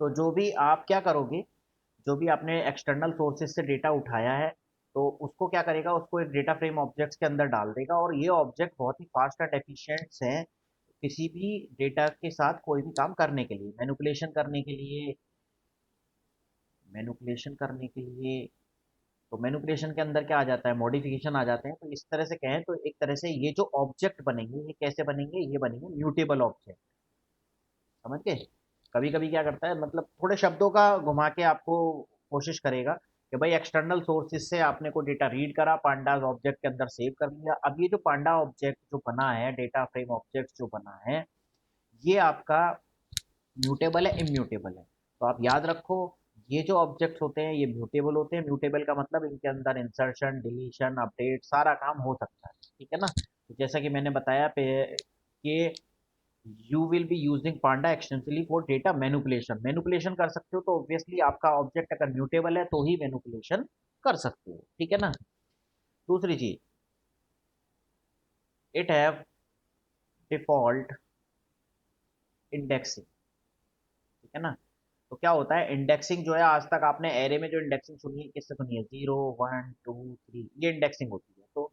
तो जो भी आप क्या करोगे, जो भी आपने एक्सटर्नल सोर्सेज से डेटा उठाया है, तो उसको क्या करेगा, उसको एक डेटा फ्रेम ऑब्जेक्ट्स के अंदर डाल देगा, और ये ऑब्जेक्ट बहुत ही फास्ट एंड एफिशिएंट्स हैं किसी भी डेटा के साथ कोई भी काम करने के लिए, मैनिपुलेशन करने के लिए। तो मैनिपुलेशन के अंदर क्या आ जाता है, मॉडिफिकेशन आ जाते हैं। तो इस तरह से कहें तो एक तरह से ये जो ऑब्जेक्ट बनेंगे, ये कैसे बनेंगे, ये बनेंगे म्यूटेबल ऑब्जेक्ट। समझ गए? कभी कभी क्या करता है, मतलब थोड़े शब्दों का घुमा के आपको कोशिश करेगा कि भाई एक्सटर्नल सोर्सेज से आपने को डेटा रीड करा, पांडास ऑब्जेक्ट के अंदर सेव कर लिया। अब ये जो पांडा ऑब्जेक्ट जो बना है, डेटा फ्रेम ऑब्जेक्ट जो बना है, ये आपका म्यूटेबल है, इम्यूटेबल है। तो आप याद रखो, ये जो ऑब्जेक्ट्स होते हैं ये म्यूटेबल होते हैं। म्यूटेबल का मतलब इनके अंदर इंसर्शन, डिलीशन, अपडेट सारा काम हो सकता है। ठीक है ना? तो जैसा कि मैंने बताया कि you will be using Panda extensively for data manipulation. Manipulation कर सकते हो तो ऑब्वियसली आपका ऑब्जेक्ट अगर म्यूटेबल है तो ही मैनिपुलेशन कर सकते हो। ठीक है ना? दूसरी चीज, इट हैव डिफॉल्ट इंडेक्सिंग। ठीक है ना? तो क्या होता है, इंडेक्सिंग जो है, आज तक आपने एरे में जो इंडेक्सिंग सुनी है, किससे सुनी है? 0 1 2 3, ये इंडेक्सिंग होती है। तो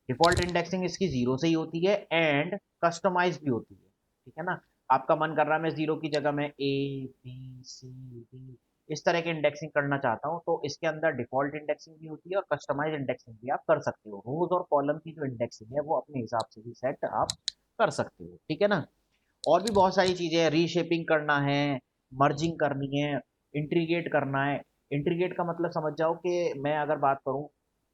डिफॉल्ट इंडेक्सिंग इसकी 0 से ही होती है, एंड कस्टमाइज भी होती है। ठीक है ना? आपका मन कर रहा है मैं 0 की जगह में A B C D इस तरह की इंडेक्सिंग करना चाहता हूँ, तो इसके अंदर डिफॉल्ट इंडेक्सिंग भी होती है और कस्टमाइज इंडेक्सिंग भी आप कर सकते हो। रोज और कॉलम की जो इंडेक्सिंग है वो अपने हिसाब से भी सेट आप कर सकते हो। ठीक है ना? और भी बहुत सारी चीजें हैं, रीशेपिंग करना है, मर्जिंग करनी है, इंट्रीगेट करना है। इंट्रीगेट का मतलब समझ जाओ कि मैं अगर बात करूं,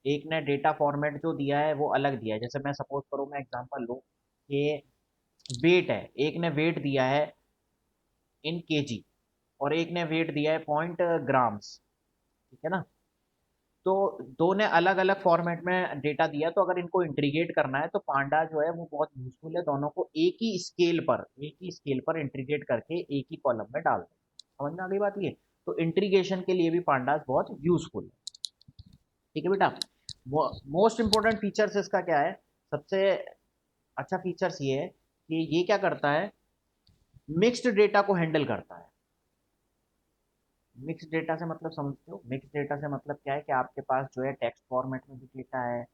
एक ने डेटा फॉर्मेट जो दिया है वो अलग दिया है। जैसे मैं सपोज करूं, मैं एग्जांपल लूं कि वेट है, एक ने वेट दिया है इन केजी और एक ने वेट दिया है पॉइंट ग्राम्स। ठीक है ना? तो दो ने अलग अलग फॉर्मेट में डेटा दिया, तो अगर इनको इंट्रीगेट करना है तो पांडा जो है वो बहुत यूजफुल है, दोनों को एक ही स्केल पर इंट्रीगेट करके एक ही कॉलम में डाल दें। समझ में आ गई बात? ये तो इंट्रीगेशन के लिए भी पांडास बहुत यूजफुल है। ठीक है बेटा? मोस्ट इंपॉर्टेंट फीचर्स इसका क्या है? सबसे अच्छा फीचर्स ये है कि ये क्या करता है, मिक्स्ड डेटा को हैंडल करता है। मिक्स डेटा से मतलब समझते हो? मिक्स डेटा से मतलब क्या है कि आपके पास जो है टेक्स्ट फॉर्मेट में भी डेटा है,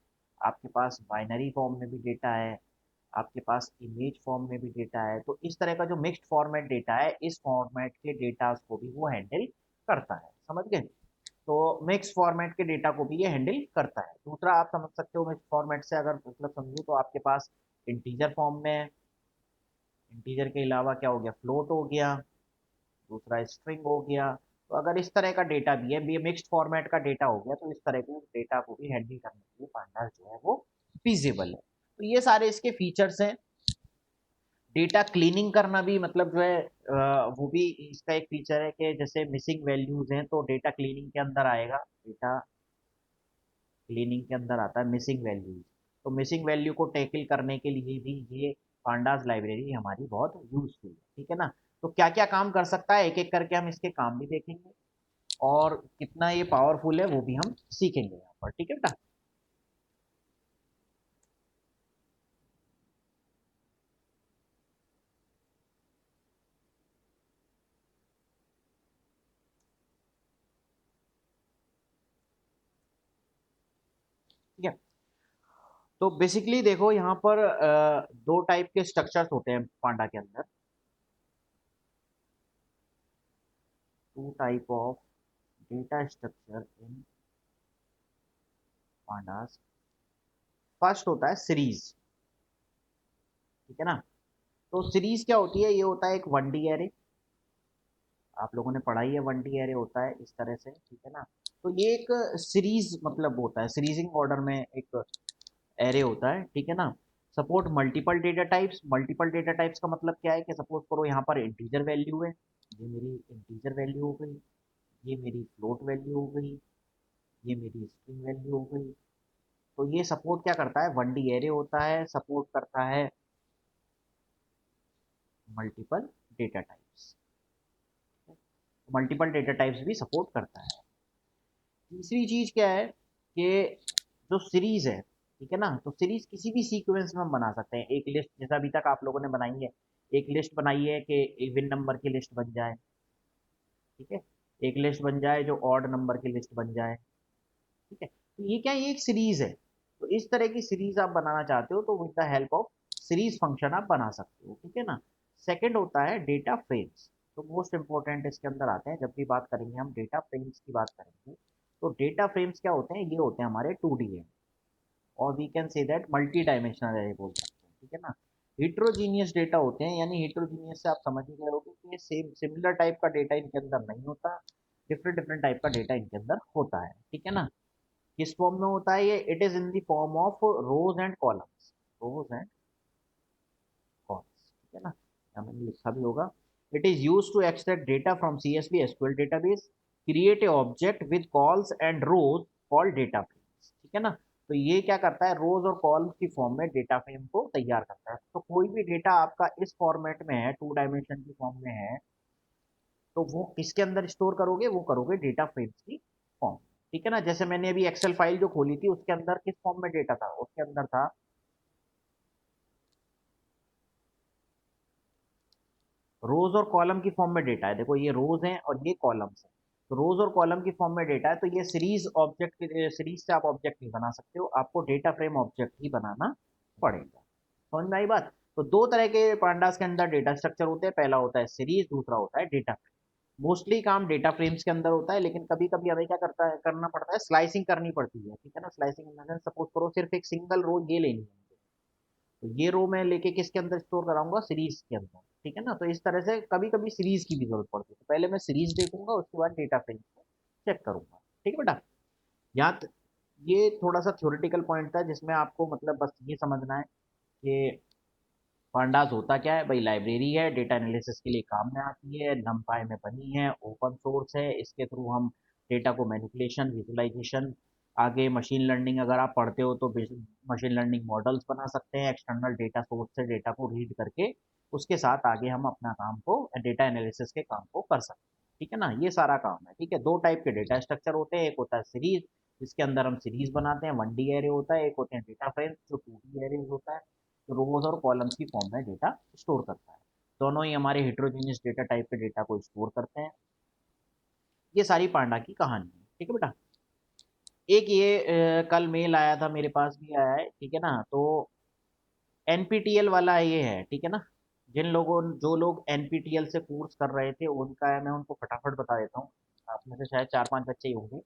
आपके पास बाइनरी फॉर्म में भी डेटा है, आपके पास इमेज फॉर्म में भी डेटा है। तो इस तरह का जो मिक्स्ड फॉर्मेट डेटा है, इस फॉर्मेट के डेटा को भी वो हैंडल करता है। समझ गए? तो मिक्स फॉर्मेट के डेटा को भी ये हैंडल करता है। दूसरा आप समझ सकते हो, मिक्स फॉर्मेट से अगर मतलब समझो तो आपके पास इंटीजर फॉर्म में, इंटीजर के अलावा क्या हो गया, फ्लोट हो गया, दूसरा स्ट्रिंग हो गया। तो अगर इस तरह का डेटा भी है, ये मिक्स्ड फॉर्मेट का डेटा हो गया, तो इस तरह के डेटा को भी हैंडल करने के लिए पांडास जो है वो फीजिबल है। तो ये सारे इसके फीचर्स हैं। डेटा क्लीनिंग करना भी मतलब जो है वो भी इसका एक फीचर है कि जैसे मिसिंग वैल्यूज हैं तो डेटा क्लीनिंग के अंदर आएगा। डेटा क्लीनिंग के अंदर आता है मिसिंग वैल्यूज। तो मिसिंग वैल्यू को टैकल करने के लिए भी ये पांडास लाइब्रेरी हमारी बहुत यूजफुल है। ठीक है ना? तो क्या क्या काम कर सकता है, एक एक करके हम इसके काम भी देखेंगे, और कितना ये पावरफुल है वो भी हम सीखेंगे यहाँ पर। ठीक है बेटा? ठीक है? तो बेसिकली देखो यहाँ पर दो टाइप के स्ट्रक्चर्स होते हैं पांडा के अंदर। Two type of data structure in pandas. First होता है सीरीज। ठीक है ना? तो सीरीज क्या होती है? ये होता है एक 1D एरे। आप लोगों ने पढ़ाई है, 1D एरे होता है इस तरह से। ठीक है ना? तो ये एक सीरीज मतलब होता है, सीरीजिंग ऑर्डर में एक एरे होता है। ठीक है ना? Support multiple data types. Multiple data types का मतलब क्या है कि सपोज करो यहाँ पर इंटीजर वैल्यू है, ये मेरी इंटीजर वैल्यू हो गई, ये मेरी फ्लोट वैल्यू हो गई, ये मेरी स्ट्रिंग वैल्यू हो गई। तो ये सपोर्ट क्या करता है, 1D एरे होता है, सपोर्ट करता है multiple data types. Multiple data types भी सपोर्ट करता है। तीसरी चीज क्या है कि जो सीरीज है, ठीक है ना, तो सीरीज किसी भी सीक्वेंस में हम बना सकते हैं। एक लिस्ट जैसा अभी तक आप लोगों ने बनाई है, एक लिस्ट बनाई है कि इवन नंबर की लिस्ट बन जाए, ठीक है, एक लिस्ट बन जाए जो ऑड नंबर की लिस्ट बन जाए। ठीक है, तो ये क्या, ये एक सीरीज है। तो इस तरह की सीरीज आप बनाना चाहते हो तो with the help of series function आप बना सकते हो। ठीक है ना। सेकंड होता है डेटा फ्रेम्स। तो मोस्ट इंपॉर्टेंट इसके अंदर आते हैं, जब भी बात करेंगे हम डेटा फ्रेम्स की बात करेंगे, तो डेटा फ्रेम्स क्या होते हैं, ये होते हैं हमारे 2D है, और we can say that multi dimensional array बोल सकते हैं। ठीक है ना। हिट्रोजीनियस डेटा होते हैं, यानी हिट्रोजीनियस से आप समझ ही गए होगे कि ये सेम सिमिलर टाइप का डेटा इनके अंदर नहीं होता, डिफरेंट डिफरेंट टाइप का डेटा इनके अंदर होता है। ठीक है ना। किस फॉर्म में होता है ये, it is in the form of rows and columns, rows and columns. ठीक है ना, यहाँ मैंने लिखा भी होगा। It is use to extract data from CSV SQL database, create a object with cols and rows called data frames. ठीक है ना। तो ये क्या करता है, रोज और कॉलम्स की फॉर्म में डेटा फ्रेम को तैयार करता है। तो कोई भी डेटा आपका इस फॉर्मेट में है, 2 डायमेंशन की फॉर्म में है, तो वो किसके अंदर स्टोर करोगे, वो करोगे डेटा फ्रेम्स की फॉर्म। ठीक है ना। जैसे मैंने अभी एक्सेल फाइल जो खोली थी, उसके अंदर किस फॉर्म में डेटा था, उसके अंदर था रोज और कॉलम की फॉर्म में डेटा है। देखो ये रोज हैं और ये कॉलम्स हैं, तो रोज और कॉलम की फॉर्म में डेटा है, तो ये सीरीज ऑब्जेक्ट, सीरीज से आप ऑब्जेक्ट नहीं बना सकते हो, आपको डेटा फ्रेम ऑब्जेक्ट ही बनाना पड़ेगा। समझ में आई बात। तो दो तरह के पांडास के अंदर डेटा स्ट्रक्चर होते हैं, पहला होता है सीरीज, दूसरा होता है डेटा फ्रेम। मोस्टली काम डेटा फ्रेम्स के अंदर होता है, लेकिन कभी कभी हमें क्या करता है, करना पड़ता है, स्लाइसिंग करनी पड़ती है। ठीक है ना। स्लाइसिंग सपोज करो सिर्फ एक सिंगल रो ये लेनी है, तो ये रो मैं लेके किसके अंदर स्टोर कराऊंगा, सीरीज के अंदर। ठीक है ना। तो इस तरह से कभी कभी सीरीज की भी जरूरत पड़ती है, तो पहले मैं सीरीज देखूंगा, उसके बाद डेटा फ्रेम को चेक करूंगा। ठीक है बेटा। यहाँ ये थोड़ा सा थ्योरेटिकल पॉइंट था, जिसमें आपको मतलब बस ये समझना है कि पांडास होता क्या है भाई, लाइब्रेरी है, डेटा एनालिसिस के लिए काम में आती है, नमपाई में बनी है, ओपन सोर्स है, इसके थ्रू हम डेटा को मैनिपुलेशन, विजुअलाइजेशन, आगे मशीन लर्निंग अगर आप पढ़ते हो तो मशीन लर्निंग मॉडल्स बना सकते हैं, एक्सटर्नल डेटा सोर्स से डेटा को रीड करके उसके साथ आगे हम अपना काम को, डेटा एनालिसिस के काम को कर सकते हैं। ठीक है ना, ये सारा काम है। ठीक है, दो टाइप के डेटा स्ट्रक्चर होते हैं, एक होता है सीरीज, जिसके अंदर हम सीरीज बनाते हैं, 1D एरे होता है, एक होते हैं डेटा फ्रेम जो 2D एरे होता है, रोज और कॉलम्स की फॉर्म में डेटा स्टोर करता है। दोनों ही हमारे हेट्रोजीनियस डेटा टाइप के डेटा को स्टोर करते हैं। ये सारी पांडा की कहानी है। ठीक है बेटा। एक ये कल मेल आया था, मेरे पास भी आया है। ठीक है ना। तो NPTEL वाला ये है। ठीक है ना। जिन लोगों, जो लोग NPTEL से कोर्स कर रहे थे, उनका है, मैं उनको फटाफट बता देता हूँ। आप में से शायद 4-5 बच्चे ही होंगे।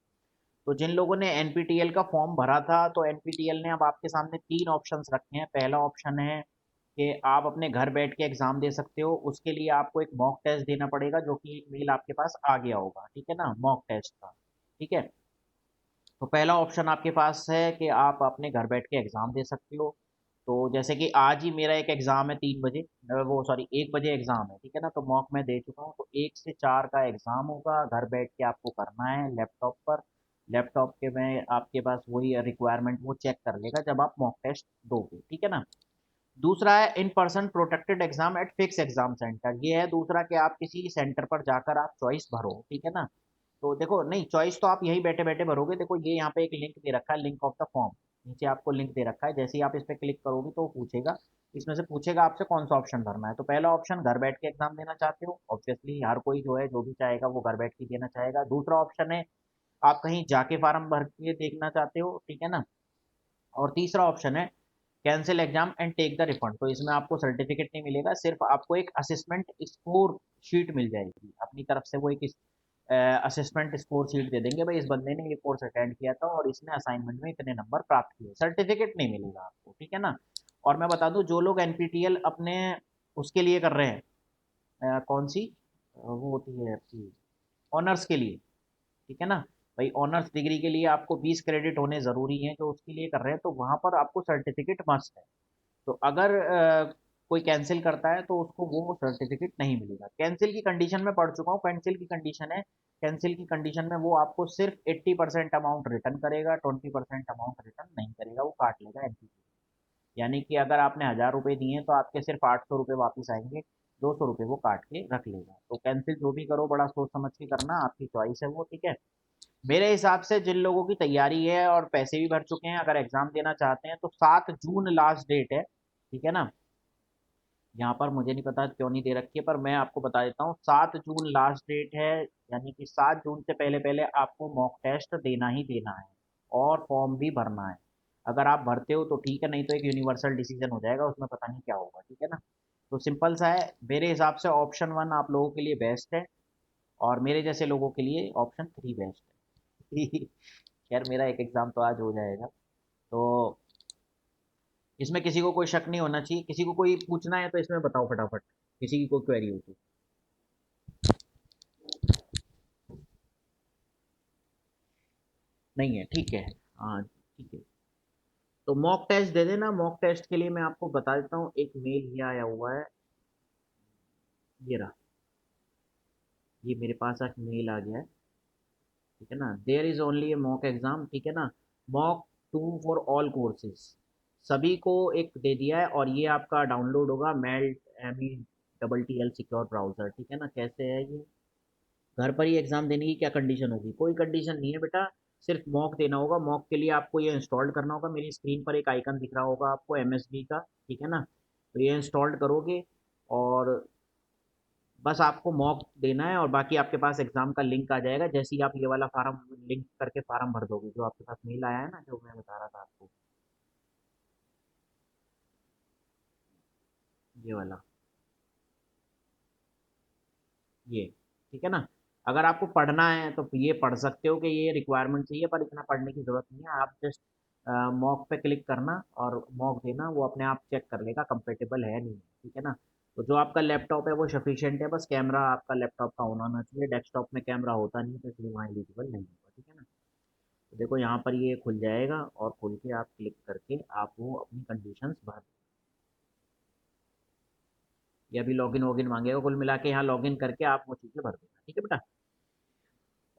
तो जिन लोगों ने NPTEL का फॉर्म भरा था, तो NPTEL ने अब आपके सामने 3 ऑप्शंस रखे हैं। पहला ऑप्शन है कि आप अपने घर बैठ के एग्जाम दे सकते हो, उसके लिए आपको एक मॉक टेस्ट देना पड़ेगा, जो कि एक मेल आपके पास आ गया होगा। ठीक है ना, मॉक टेस्ट का। ठीक है। तो पहला ऑप्शन आपके पास है कि आप अपने घर बैठ के एग्जाम दे सकते हो। तो जैसे कि आज ही मेरा एक एग्जाम है 3 बजे, वो सॉरी 1 बजे एग्जाम है। ठीक है ना। तो मॉक मैं दे चुका हूँ, तो 1 से 4 का एग्जाम होगा, घर बैठ के आपको करना है लैपटॉप पर। लैपटॉप के में आपके पास वही रिक्वायरमेंट वो चेक कर लेगा जब आप मॉक टेस्ट दोगे। ठीक है ना। दूसरा है in person protected exam eight fix exam centre. ये है दूसरा कि आप किसी सेंटर पर जाकर आप चॉइस भरो। ठीक है ना। तो देखो, नहीं चॉइस तो आप यही बैठे बैठे भरोगे। देखो ये यहाँ पे एक लिंक दे रखा है, लिंक ऑफ द फॉर्म, नीचे आपको लिंक दे रखा है। जैसे ही आप इस पर क्लिक करोगे तो वो पूछेगा, इसमें से पूछेगा आपसे कौन सा ऑप्शन भरना है। तो पहला ऑप्शन घर बैठ के एग्जाम देना चाहते हो, ऑब्वियसली हर कोई जो है, जो भी चाहेगा वो घर बैठ के देना चाहेगा। दूसरा ऑप्शन है आप कहीं जाके फार्म भर के देखना चाहते हो। ठीक है ना। और तीसरा ऑप्शन है cancel exam and take the refund. तो इसमें आपको सर्टिफिकेट नहीं मिलेगा, सिर्फ आपको एक असेसमेंट स्कोर शीट मिल जाएगी अपनी तरफ से। वो एक असेसमेंट स्कोर शीट दे देंगे, भाई इस बंदे ने ये कोर्स अटेंड किया था और इसने असाइनमेंट में इतने नंबर प्राप्त किए। सर्टिफिकेट नहीं मिलेगा आपको। ठीक है ना। और मैं बता दूं, जो लोग NPTEL अपने उसके लिए कर रहे हैं, कौन सी वो होती है आपकी, ऑनर्स के लिए। ठीक है ना। भाई ऑनर्स डिग्री के लिए आपको 20 क्रेडिट होने ज़रूरी हैं, जो उसके लिए कर रहे हैं, तो वहाँ पर आपको सर्टिफिकेट मस्ट है। तो अगर कोई कैंसिल करता है तो उसको वो सर्टिफिकेट नहीं मिलेगा। कैंसिल की कंडीशन में पढ़ चुका हूँ, कैंसिल की कंडीशन है, कैंसिल की कंडीशन में वो आपको सिर्फ 80% अमाउंट रिटर्न करेगा, 20% अमाउंट रिटर्न नहीं करेगा, वो काट लेगा NPTEL। यानी कि अगर आपने 1000 रुपये दिए तो आपके सिर्फ 800 रुपये वापस आएंगे, 200 रुपये वो काट के रख लेगा। तो कैंसिल जो भी करो बड़ा सोच समझ के करना, आपकी चॉइस है वो। ठीक है। मेरे हिसाब से जिन लोगों की तैयारी है और पैसे भी भर चुके हैं, अगर एग्जाम देना चाहते हैं, तो 7 जून लास्ट डेट है। ठीक है ना। यहाँ पर मुझे नहीं पता क्यों नहीं दे रखी है, पर मैं आपको बता देता हूँ, 7 जून लास्ट डेट है। यानी कि 7 जून से पहले पहले आपको मॉक टेस्ट देना ही देना है, और फॉर्म भी भरना है। अगर आप भरते हो तो ठीक है, नहीं तो एक यूनिवर्सल डिसीजन हो जाएगा, उसमें पता नहीं क्या होगा, ठीक है ना। तो सिंपल सा है, मेरे हिसाब से ऑप्शन 1 आप लोगों के लिए बेस्ट है, और मेरे जैसे लोगों के लिए ऑप्शन 3 बेस्ट है। खैर मेरा एक एग्ज़ाम तो आज हो जाएगा, तो इसमें किसी को कोई शक नहीं होना चाहिए। किसी को कोई पूछना है तो इसमें बताओ फटाफट, किसी की कोई क्वेरी हो तो। नहीं है, ठीक है। हाँ ठीक है, तो मॉक टेस्ट दे देना। मॉक टेस्ट के लिए मैं आपको बता देता हूँ, एक मेल ये आया हुआ है, ये रहा, ये मेरे पास आज मेल आ गया है, ठीक है ना। There is only a mock exam, ठीक है ना। मॉक 2 फॉर ऑल कोर्सेज, सभी को एक दे दिया है, और ये आपका डाउनलोड होगा मेल्ट METTL सिक्योर ब्राउजर, ठीक है ना। कैसे है ये, घर पर ही एग्जाम देने की क्या कंडीशन होगी? कोई कंडीशन नहीं है बेटा, सिर्फ मॉक देना होगा। मॉक के लिए आपको ये इंस्टॉल करना होगा, मेरी स्क्रीन पर एक आइकन दिख रहा होगा आपको MSB का, ठीक है ना। तो ये इंस्टॉल करोगे, और बस आपको मॉक देना है, और बाकी आपके पास एग्जाम का लिंक आ जाएगा। जैसे ही आप ये वाला फार्म लिंक करके फार्म भर दोगे, जो आपके पास मेल आया है ना, जो मैं बता रहा था आपको, ये वाला, ये, ठीक है ना। अगर आपको पढ़ना है तो ये पढ़ सकते हो कि ये रिक्वायरमेंट चाहिए, पर इतना पढ़ने की ज़रूरत नहीं है। आप जस्ट मॉक पे क्लिक करना और मॉक देना, वो अपने आप चेक कर लेगा कंपेटेबल है नहीं, ठीक है ना। तो जो आपका लैपटॉप है वो सफिशिएंट है, बस कैमरा आपका लैपटॉप का ऑन होना चाहिए। डेस्कटॉप में कैमरा होता नहीं है, तो इसलिए वहाँ एलिजिबल नहीं होगा, ठीक है ना। तो देखो यहाँ पर ये खुल जाएगा, और खुल के आप क्लिक करके आप वो अपनी कंडीशंस भर, ये अभी लॉगिन वॉगिन मांगेगा, कुल मिला के यहाँ लॉगिन करके आप वो चीज़ें भर देना, ठीक है बेटा।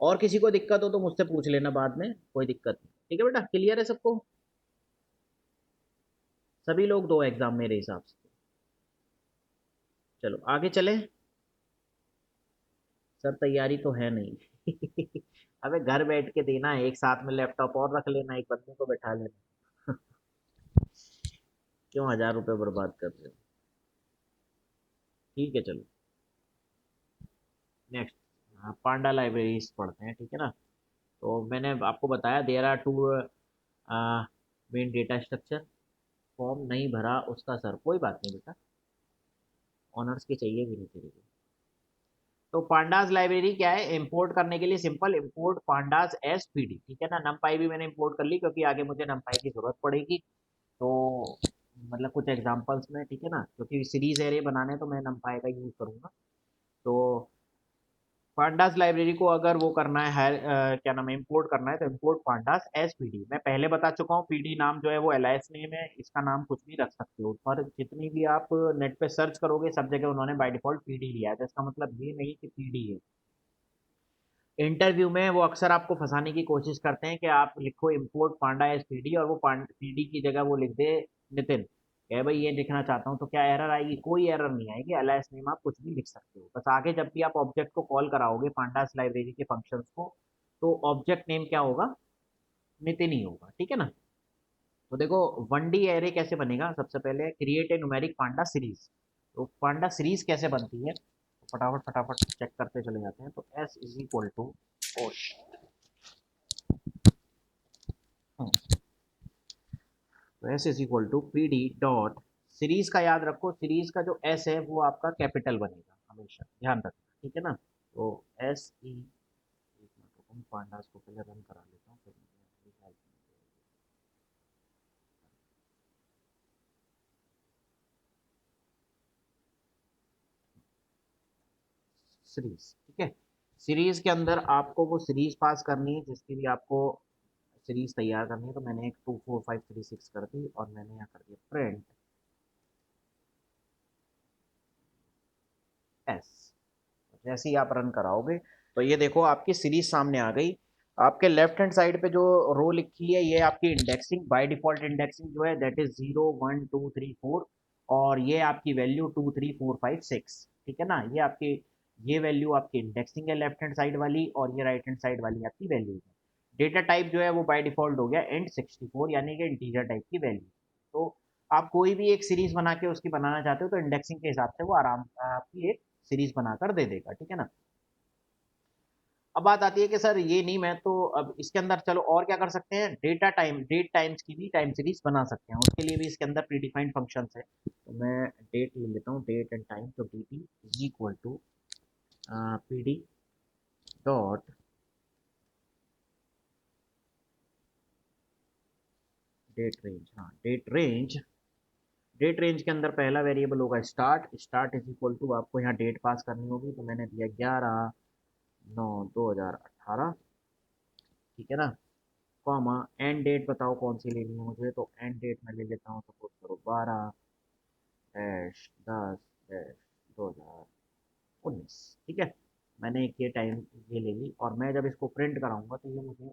और किसी को दिक्कत हो तो मुझसे पूछ लेना बाद में, कोई दिक्कत नहीं, ठीक है बेटा। क्लियर है सबको? सभी लोग दो एग्जाम मेरे हिसाब से। चलो आगे चले। सर तैयारी तो है नहीं। अबे घर बैठ के देना है, एक साथ में लैपटॉप और रख लेना, एक बंदे को बैठा लेना। क्यों 1000 रुपये बर्बाद कर रहे हो? ठीक है चलो, नेक्स्ट। पांडा लाइब्रेरीज पढ़ते हैं, ठीक है ना। तो मैंने आपको बताया there are 2 main data structure. Form नहीं भरा उसका सर, कोई बात नहीं बेटा, ऑनर्स की चाहिए भी नहीं तेरे को। तो पांडास लाइब्रेरी क्या है, इंपोर्ट करने के लिए सिंपल, इंपोर्ट पांडास SPD, ठीक है ना। नमपाई भी मैंने इंपोर्ट कर ली, क्योंकि आगे मुझे नमपाई की जरूरत पड़ेगी। तो मतलब कुछ एग्जांपल्स में, ठीक है ना, क्योंकि सीरीज एरे बनाने तो मैं नमपाई का यूज करूंगा। तो पांडास लाइब्रेरी को अगर वो करना है, क्या नाम है, इंपोर्ट करना है, तो इंपोर्ट पांडास SPD। मैं पहले बता चुका हूँ, PD नाम जो है वो LIS नेम है, इसका नाम कुछ भी रख सकते हो, पर जितनी भी आप नेट पे सर्च करोगे सब जगह उन्होंने बाय डिफॉल्ट PD लिया है, तो इसका मतलब ये नहीं कि PD है। इंटरव्यू में वो अक्सर आपको फंसाने की कोशिश करते हैं कि आप लिखो इंपोर्ट पांडा SPD, और वो PD की जगह वो लिख दे नितिन, कह भाई ये लिखना चाहता हूँ, तो क्या एरर आएगी? कोई एरर नहीं आएगी। अलायस नेम आप कुछ भी लिख सकते हो, बस आगे जब भी आप ऑब्जेक्ट को कॉल कराओगे पांडास लाइब्रेरी के फंक्शंस को, तो ऑब्जेक्ट नेम क्या होगा? नितिन ही होगा, ठीक है ना। तो देखो 1D एरे कैसे बनेगा, सबसे पहले create a numeric Panda series. तो पांडा सीरीज कैसे बनती है, तो फटाफट फटाफट चेक करते चले जाते हैं। तो S इज इक्वल टू, तो S is equal to PD dot series का, याद रखो सीरीज का जो S है वो आपका कैपिटल बनेगा हमेशा, ध्यान रखना, ठीक है ना। तो SE, एक मिनट रुको, मैं पांडास को पहले रन करा लेता हूँ, फिर मुझे हेल्प मिल जाएगी। सीरीज, ठीक है। सीरीज के अंदर आपको वो सीरीज पास करनी है जिसकी भी आपको सीरीज तैयार करनी है। तो मैंने एक 2 4 5 3 6 कर दी, और मैंने यहाँ कर दिया प्रिंट S। जैसे ही आप रन कराओगे, तो ये देखो आपकी सीरीज सामने आ गई। आपके लेफ्ट हैंड साइड पे जो रो लिखी है, ये आपकी इंडेक्सिंग, बाय डिफॉल्ट इंडेक्सिंग जो है दैट इज 0 1 2 3 4, और ये आपकी वैल्यू 2 3 4 5 6, ठीक है ना। ये आपकी, ये वैल्यू आपकी इंडेक्सिंग है लेफ्ट हैंड साइड वाली, और ये राइट हैंड साइड वाली आपकी वैल्यू है। डेटा टाइप जो है वो बाय डिफॉल्ट हो गया int 64, यानी कि इंटीजर टाइप की वैल्यू। तो आप कोई भी एक सीरीज बना के उसकी बनाना चाहते हो तो इंडेक्सिंग के हिसाब से वो आराम आपकी एक सीरीज बनाकर दे देगा, ठीक है ना। अब बात आती है कि सर ये नहीं, मैं तो अब इसके अंदर चलो और क्या कर सकते हैं, डेट टाइम्स की भी टाइम सीरीज बना सकते हैं, उसके लिए भी इसके अंदर प्रीडिफाइंड फंक्शंस है। तो मैं डेट ले लेता हूँ, डेट एंड टाइम, तो dt is equal to pd dot date range. हाँ, डेट रेंज के अंदर पहला वेरिएबल होगा स्टार्ट इज इक्वल टू, आपको यहाँ डेट पास करनी होगी, तो मैंने दिया 11/9/2018, ठीक है ना, कॉमा एंड डेट बताओ कौन सी लेनी है मुझे, तो एंड डेट मैं ले लेता हूँ, सपोज करो 12/10/2019, ठीक है। मैंने एक ये टाइम ये ले ली, और मैं जब इसको प्रिंट कराऊंगा तो ये मुझे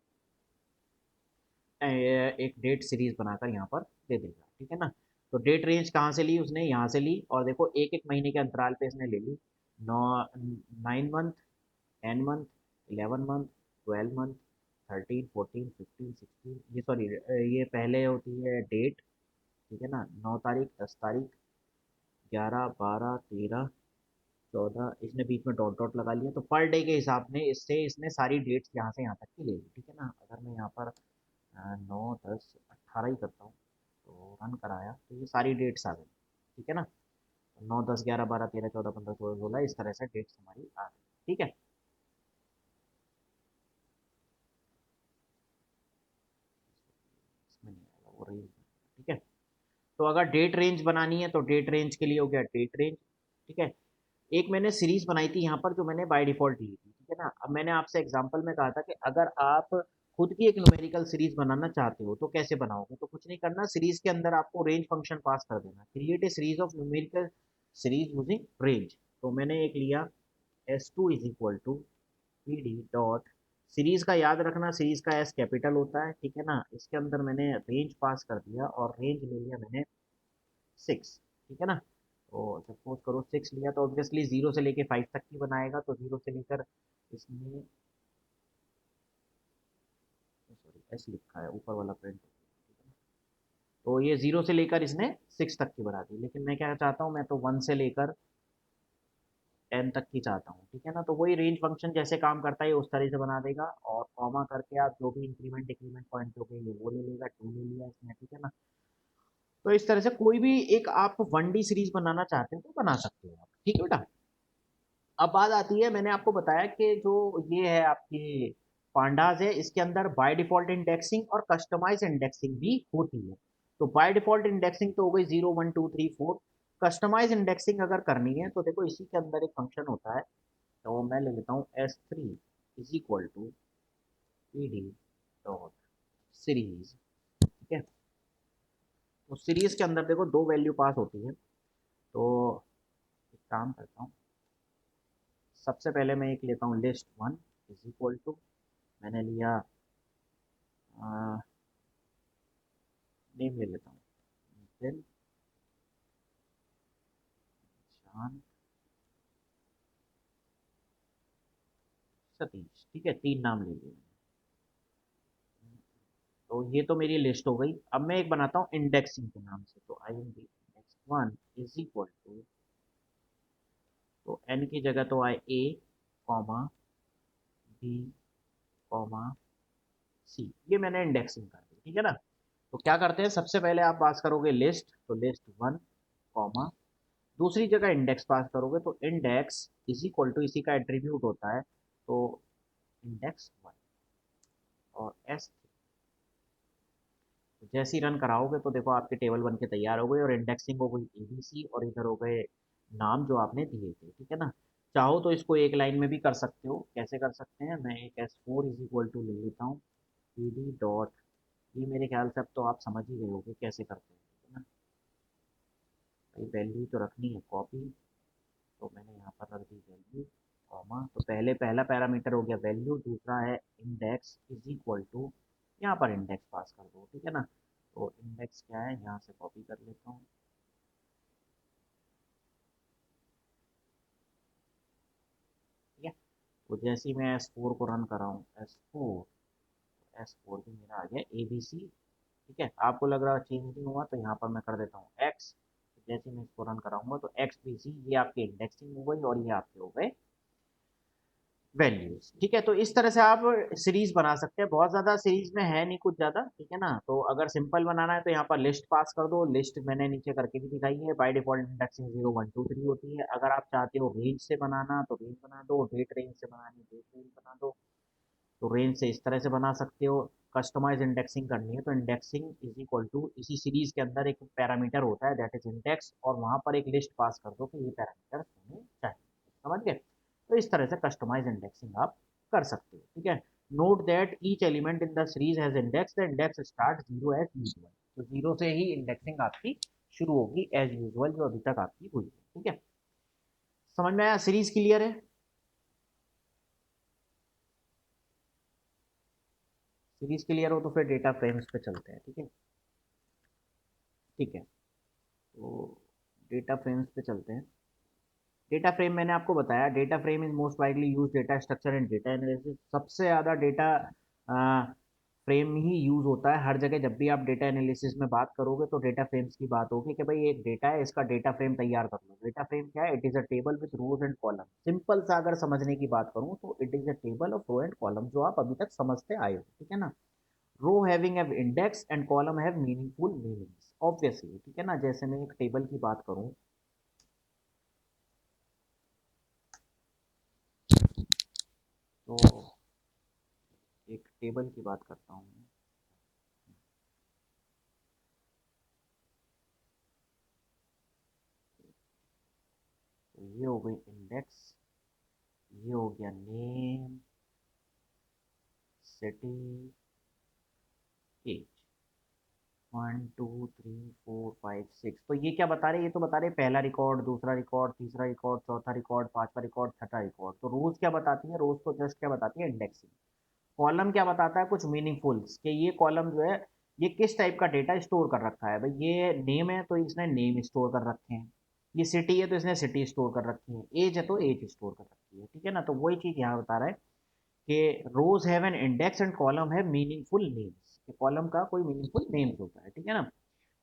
एक डेट सीरीज बनाकर यहाँ पर दे देगा, ठीक है ना। तो डेट रेंज कहाँ से ली उसने, यहाँ से ली, और देखो एक एक महीने के अंतराल पे इसने ले ली, 9 मंथ, 10 मंथ, 11 मंथ, 12 मंथ, 13, 14, 15, 16, ये सॉरी, ये पहले होती है डेट, ठीक है ना, 9 तारीख, 10 तारीख, 11, 12, 13, 14, इसने बीच में डॉट डॉट लगा लिया, तो पर डे के हिसाब में इससे इसने सारी डेट्स यहाँ से यहाँ तक की ले ली, ठीक है ना। अगर मैं यहाँ पर 9, 10, 18 ही करता हूँ, तो रन कराया तो ये सारी डेट्स आ गई, ठीक है ना। 9, 10, 11, 12, 13, 14, 15, 16, 16, इस तरह से डेट्स हमारी आ गई, ठीक है। इसमें नहीं आएगा वो रेंज, ठीक है। तो अगर डेट रेंज बनानी है तो डेट रेंज के लिए हो गया डेट रेंज, ठीक है। एक मैंने सीरीज बनाई थी यहाँ पर जो मैंने बाय डिफॉल्ट ली थी, ठीक है ना। अब मैंने आपसे एग्जांपल में कहा था कि अगर आप खुद की एक न्यूमेरिकल सीरीज बनाना चाहते हो तो कैसे बनाओगे, तो कुछ नहीं करना, सीरीज के अंदर आपको रेंज फंक्शन पास कर देना, create a series of numerical series using range. तो मैंने एक लिया S2 is equal to P D dot, series का याद रखना, सीरीज का एस कैपिटल होता है, ठीक है ना। इसके अंदर मैंने रेंज पास कर दिया और रेंज ले लिया मैंने 6, ठीक है ना। तो सपोज करो 6 लिया तो ऑब्वियसली 0 से लेके 5 तक की बनाएगा, तो 0 से लेकर इसमें, सॉरी एस लिखा है ऊपर वाला प्रिंट, तो ये 0 से लेकर इसने 6 तक की बना दी, लेकिन मैं क्या चाहता हूँ, मैं तो 1 से लेकर 10 तक की चाहता हूँ, ठीक है ना। तो वही रेंज फंक्शन जैसे काम करता है उस तरह से बना देगा, और कॉमा करके आप जो भी इंक्रीमेंट डिक्रीमेंट पॉइंट जो भी वो ले लेगा, 2 ले लिया इसमें, ठीक है ना। तो इस तरह से कोई भी एक आप 1D सीरीज बनाना चाहते हैं तो बना सकते हो आप, ठीक है बेटा। अब बात आती है, मैंने आपको बताया कि जो ये है आपकी पांडास है, इसके अंदर बाय डिफॉल्ट इंडेक्सिंग और कस्टमाइज इंडेक्सिंग भी होती है। तो बाय डिफॉल्ट इंडेक्सिंग तो हो गई 0, 1, 2, 3, 4, कस्टमाइज इंडेक्सिंग अगर करनी है तो देखो इसी के अंदर एक फंक्शन होता है, तो मैं ले लेता हूँ S3 is equal to P D dot series, ठीक है। तो सीरीज के अंदर देखो दो वैल्यू पास होती है, तो एक काम करता हूँ, सबसे पहले मैं एक लेता हूँ list1 इज इक्वल टू, मैंने लिया नेम ले लेता हूँ, नितिन शान सतीश, ठीक है, 3 नाम ले लिए। तो ये तो मेरी लिस्ट हो गई, अब मैं एक बनाता हूँ इंडेक्सिंग के नाम से, तो I N D index 1 is equal to, तो एन की जगह तो आए A comma B comma C, ये मैंने इंडेक्सिंग कर दी, ठीक है ना। तो क्या करते हैं, सबसे पहले आप पास करोगे लिस्ट, तो लिस्ट 1 कॉमा, दूसरी जगह इंडेक्स पास करोगे, तो इंडेक्स इज इक्वल टू, इसी का एट्रीब्यूट होता है, तो इंडेक्स 1 और एस, जैसे ही रन कराओगे तो देखो आपके टेबल बन के तैयार हो गए, और इंडेक्सिंग हो गई एबीसी, और इधर हो गए नाम जो आपने दिए थे, ठीक है ना। चाहो तो इसको एक लाइन में भी कर सकते हो, कैसे कर सकते हैं, मैं एक S4 इज इक्वल टू ले लेता हूँ पी डी डॉट, ये मेरे ख्याल से अब तो आप समझ ही गए होगे कैसे करते हैं, ठीक है ना। भाई वैल्यू तो रखनी है कॉपी, तो मैंने यहाँ पर रख दी वैल्यू कॉमा, तो पहले पहला पैरामीटर हो गया वैल्यू, दूसरा है इंडेक्स इज इक्वल टू, यहाँ पर इंडेक्स पास कर दो, ठीक है ना। तो इंडेक्स क्या है, यहाँ से कॉपी कर लेता हूँ, ठीक है। तो जैसे ही मैं S4 को रन कर रहा हूँ, S4 भी मेरा आ गया ABC, ठीक है, आपको लग रहा है चेंज नहीं हुआ तो यहाँ पर मैं कर देता हूँ एक्स। जैसे मैं इसको रन कराऊंगा तो एक्स बी सी, ये आपकी इंडेक्सिंग हो गई और ये आपके हो गए वैल्यूज। ठीक है, तो इस तरह से आप सीरीज बना सकते हैं। बहुत ज्यादा सीरीज में है नहीं कुछ ज्यादा, ठीक है ना। तो अगर सिंपल बनाना है तो यहाँ पर लिस्ट पास कर दो। लिस्ट मैंने नीचे करके भी दिखाई है, बाय डिफॉल्ट इंडेक्सिंग 0 1 2 3 होती है। अगर आप चाहते हो रेंज से बनाना तो रेंज बना दो, डेट रेंज से बनानी डेट रेंज बना दो। तो रेंज से इस तरह से बना सकते हो। कस्टमाइज इंडेक्सिंग करनी है तो इंडेक्सिंग इज इक्वल टू इसी सीरीज के अंदर एक पैरामीटर होता है दैट इज इंडेक्स, और वहां पर एक लिस्ट पास कर दो कि ये पैरामीटर होने चाहिए। समझ गए? तो इस तरह से कस्टमाइज इंडेक्सिंग आप कर सकते हो। ठीक है, note that each element in the series has index, the index start zero as usual. तो जीरो से ही इंडेक्सिंग आपकी शुरू होगी एज यूजुअल, जो अभी तक आपकी हुई है। ठीक है, समझ में आया? सीरीज क्लियर है? सीरीज क्लियर हो तो फिर डेटा फ्रेम्स पे चलते हैं। ठीक है, ठीक है, तो डेटा फ्रेम्स पे चलते हैं। डेटा फ्रेम मैंने आपको बताया, data frame is most widely use data structure and data analysis. सबसे ज़्यादा डेटा फ्रेम ही यूज होता है हर जगह। जब भी आप डेटा एनालिसिस में बात करोगे तो डेटा फ्रेम्स की बात होगी कि भाई एक डेटा है, इसका डेटा फ्रेम तैयार कर लो। डेटा फ्रेम क्या है? It is a table with rows and column. Simple सा अगर समझने की बात करूँ तो it is a table of row and column, जो आप अभी तक समझते आए हो। ठीक है ना। रो हैविंग एव index and column have meaningful meanings, obviously. ठीक है ना, जैसे मैं एक टेबल की बात करूँ तो एक टेबल की बात करता हूँ। तो ये हो गई इंडेक्स, ये हो गया नेम, सिटी, एज, 1 2 3 4 5 6। तो ये क्या बता रहे हैं? ये तो बता रहे हैं पहला रिकॉर्ड, दूसरा रिकॉर्ड, तीसरा रिकॉर्ड, चौथा रिकॉर्ड, पांचवा रिकॉर्ड, छठा रिकॉर्ड। तो रोज क्या बताती है? रोज तो जस्ट क्या बताती है? इंडेक्सिंग। कॉलम क्या बताता है? कुछ मीनिंगफुल्स, कि ये कॉलम जो है ये किस टाइप का डेटा स्टोर कर रखा है। भाई ये नेम है तो इसने नेम स्टोर कर रखे हैं, ये सिटी है तो इसने सिटी स्टोर कर रखी है, एज है तो एज स्टोर कर रखी है। ठीक है ना, तो वही चीज यहाँ बता रहा है कि rows have an index and column have meaningful names. Column का कोई मीनिंगफुल नेम्स होता है। ठीक है ना।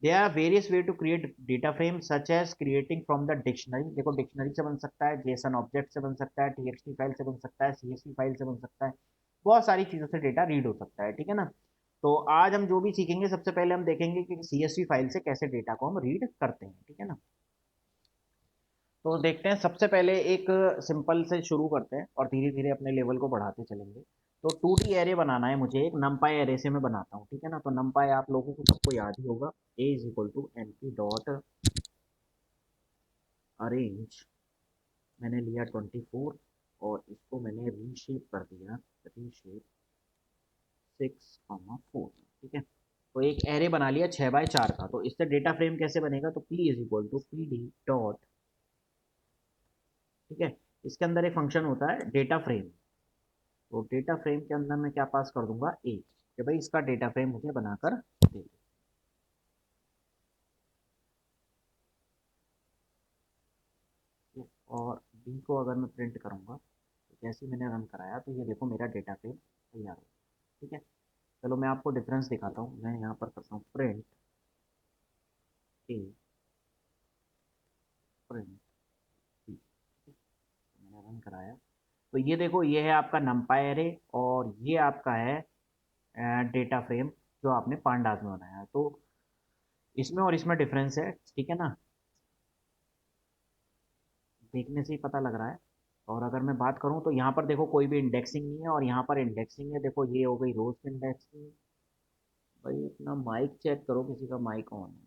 There are various way to create data frame such as creating from the dictionary। देखो डिक्शनरी से बन सकता है, जेसन ऑब्जेक्ट से बन सकता है, txt फाइल से बन सकता है, csv फाइल से बन सकता है। बहुत सारी चीज़ों से डेटा रीड हो सकता है। ठीक है ना। तो आज हम जो भी सीखेंगे सबसे पहले हम देखेंगे कि csv फाइल से कैसे डेटा को हम रीड करते हैं। ठीक है ना। तो देखते हैं, सबसे पहले एक सिंपल से शुरू करते हैं और धीरे धीरे अपने लेवल को बढ़ाते चलेंगे। तो 2D एरे बनाना है मुझे, एक नमपाई एरे से मैं बनाता हूँ। ठीक है ना। तो नमपाई आप लोगों को सबको याद ही होगा, a is equal to N P dot arange. मैंने लिया 24 और इसको मैंने रीशेप कर दिया, रीशेप 6 4। ठीक है, तो एक एरे बना लिया 6 बाय 4 का। तो इससे डेटा फ्रेम कैसे बनेगा? तो p is equal to P D dot, ठीक है, इसके अंदर एक फंक्शन होता है डेटा फ्रेम। तो डेटा फ्रेम के अंदर मैं क्या पास कर दूंगा? ए, कि भाई इसका डेटा फ्रेम मुझे बनाकर दे दो। ठीक है? और बी को अगर मैं प्रिंट करूंगा तो जैसे ही मैंने रन कराया तो ये देखो मेरा डेटा फ्रेम तैयार हो। ठीक है, चलो मैं आपको डिफरेंस दिखाता हूँ। मैं यहाँ पर करता हूँ प्रिंट ए, प्रिंट बी। मैंने रन कराया तो ये देखो, ये है आपका नमपाई एरे और ये आपका है डेटा फ्रेम जो आपने पांडास में बनाया है। तो इसमें और इसमें डिफरेंस है। ठीक है ना, देखने से ही पता लग रहा है। और अगर मैं बात करूं तो यहाँ पर देखो कोई भी इंडेक्सिंग नहीं है और यहाँ पर इंडेक्सिंग है। देखो ये हो गई रोज की इंडेक्सिंग। भाई अपना माइक चेक करो, किसी का माइक ऑन है?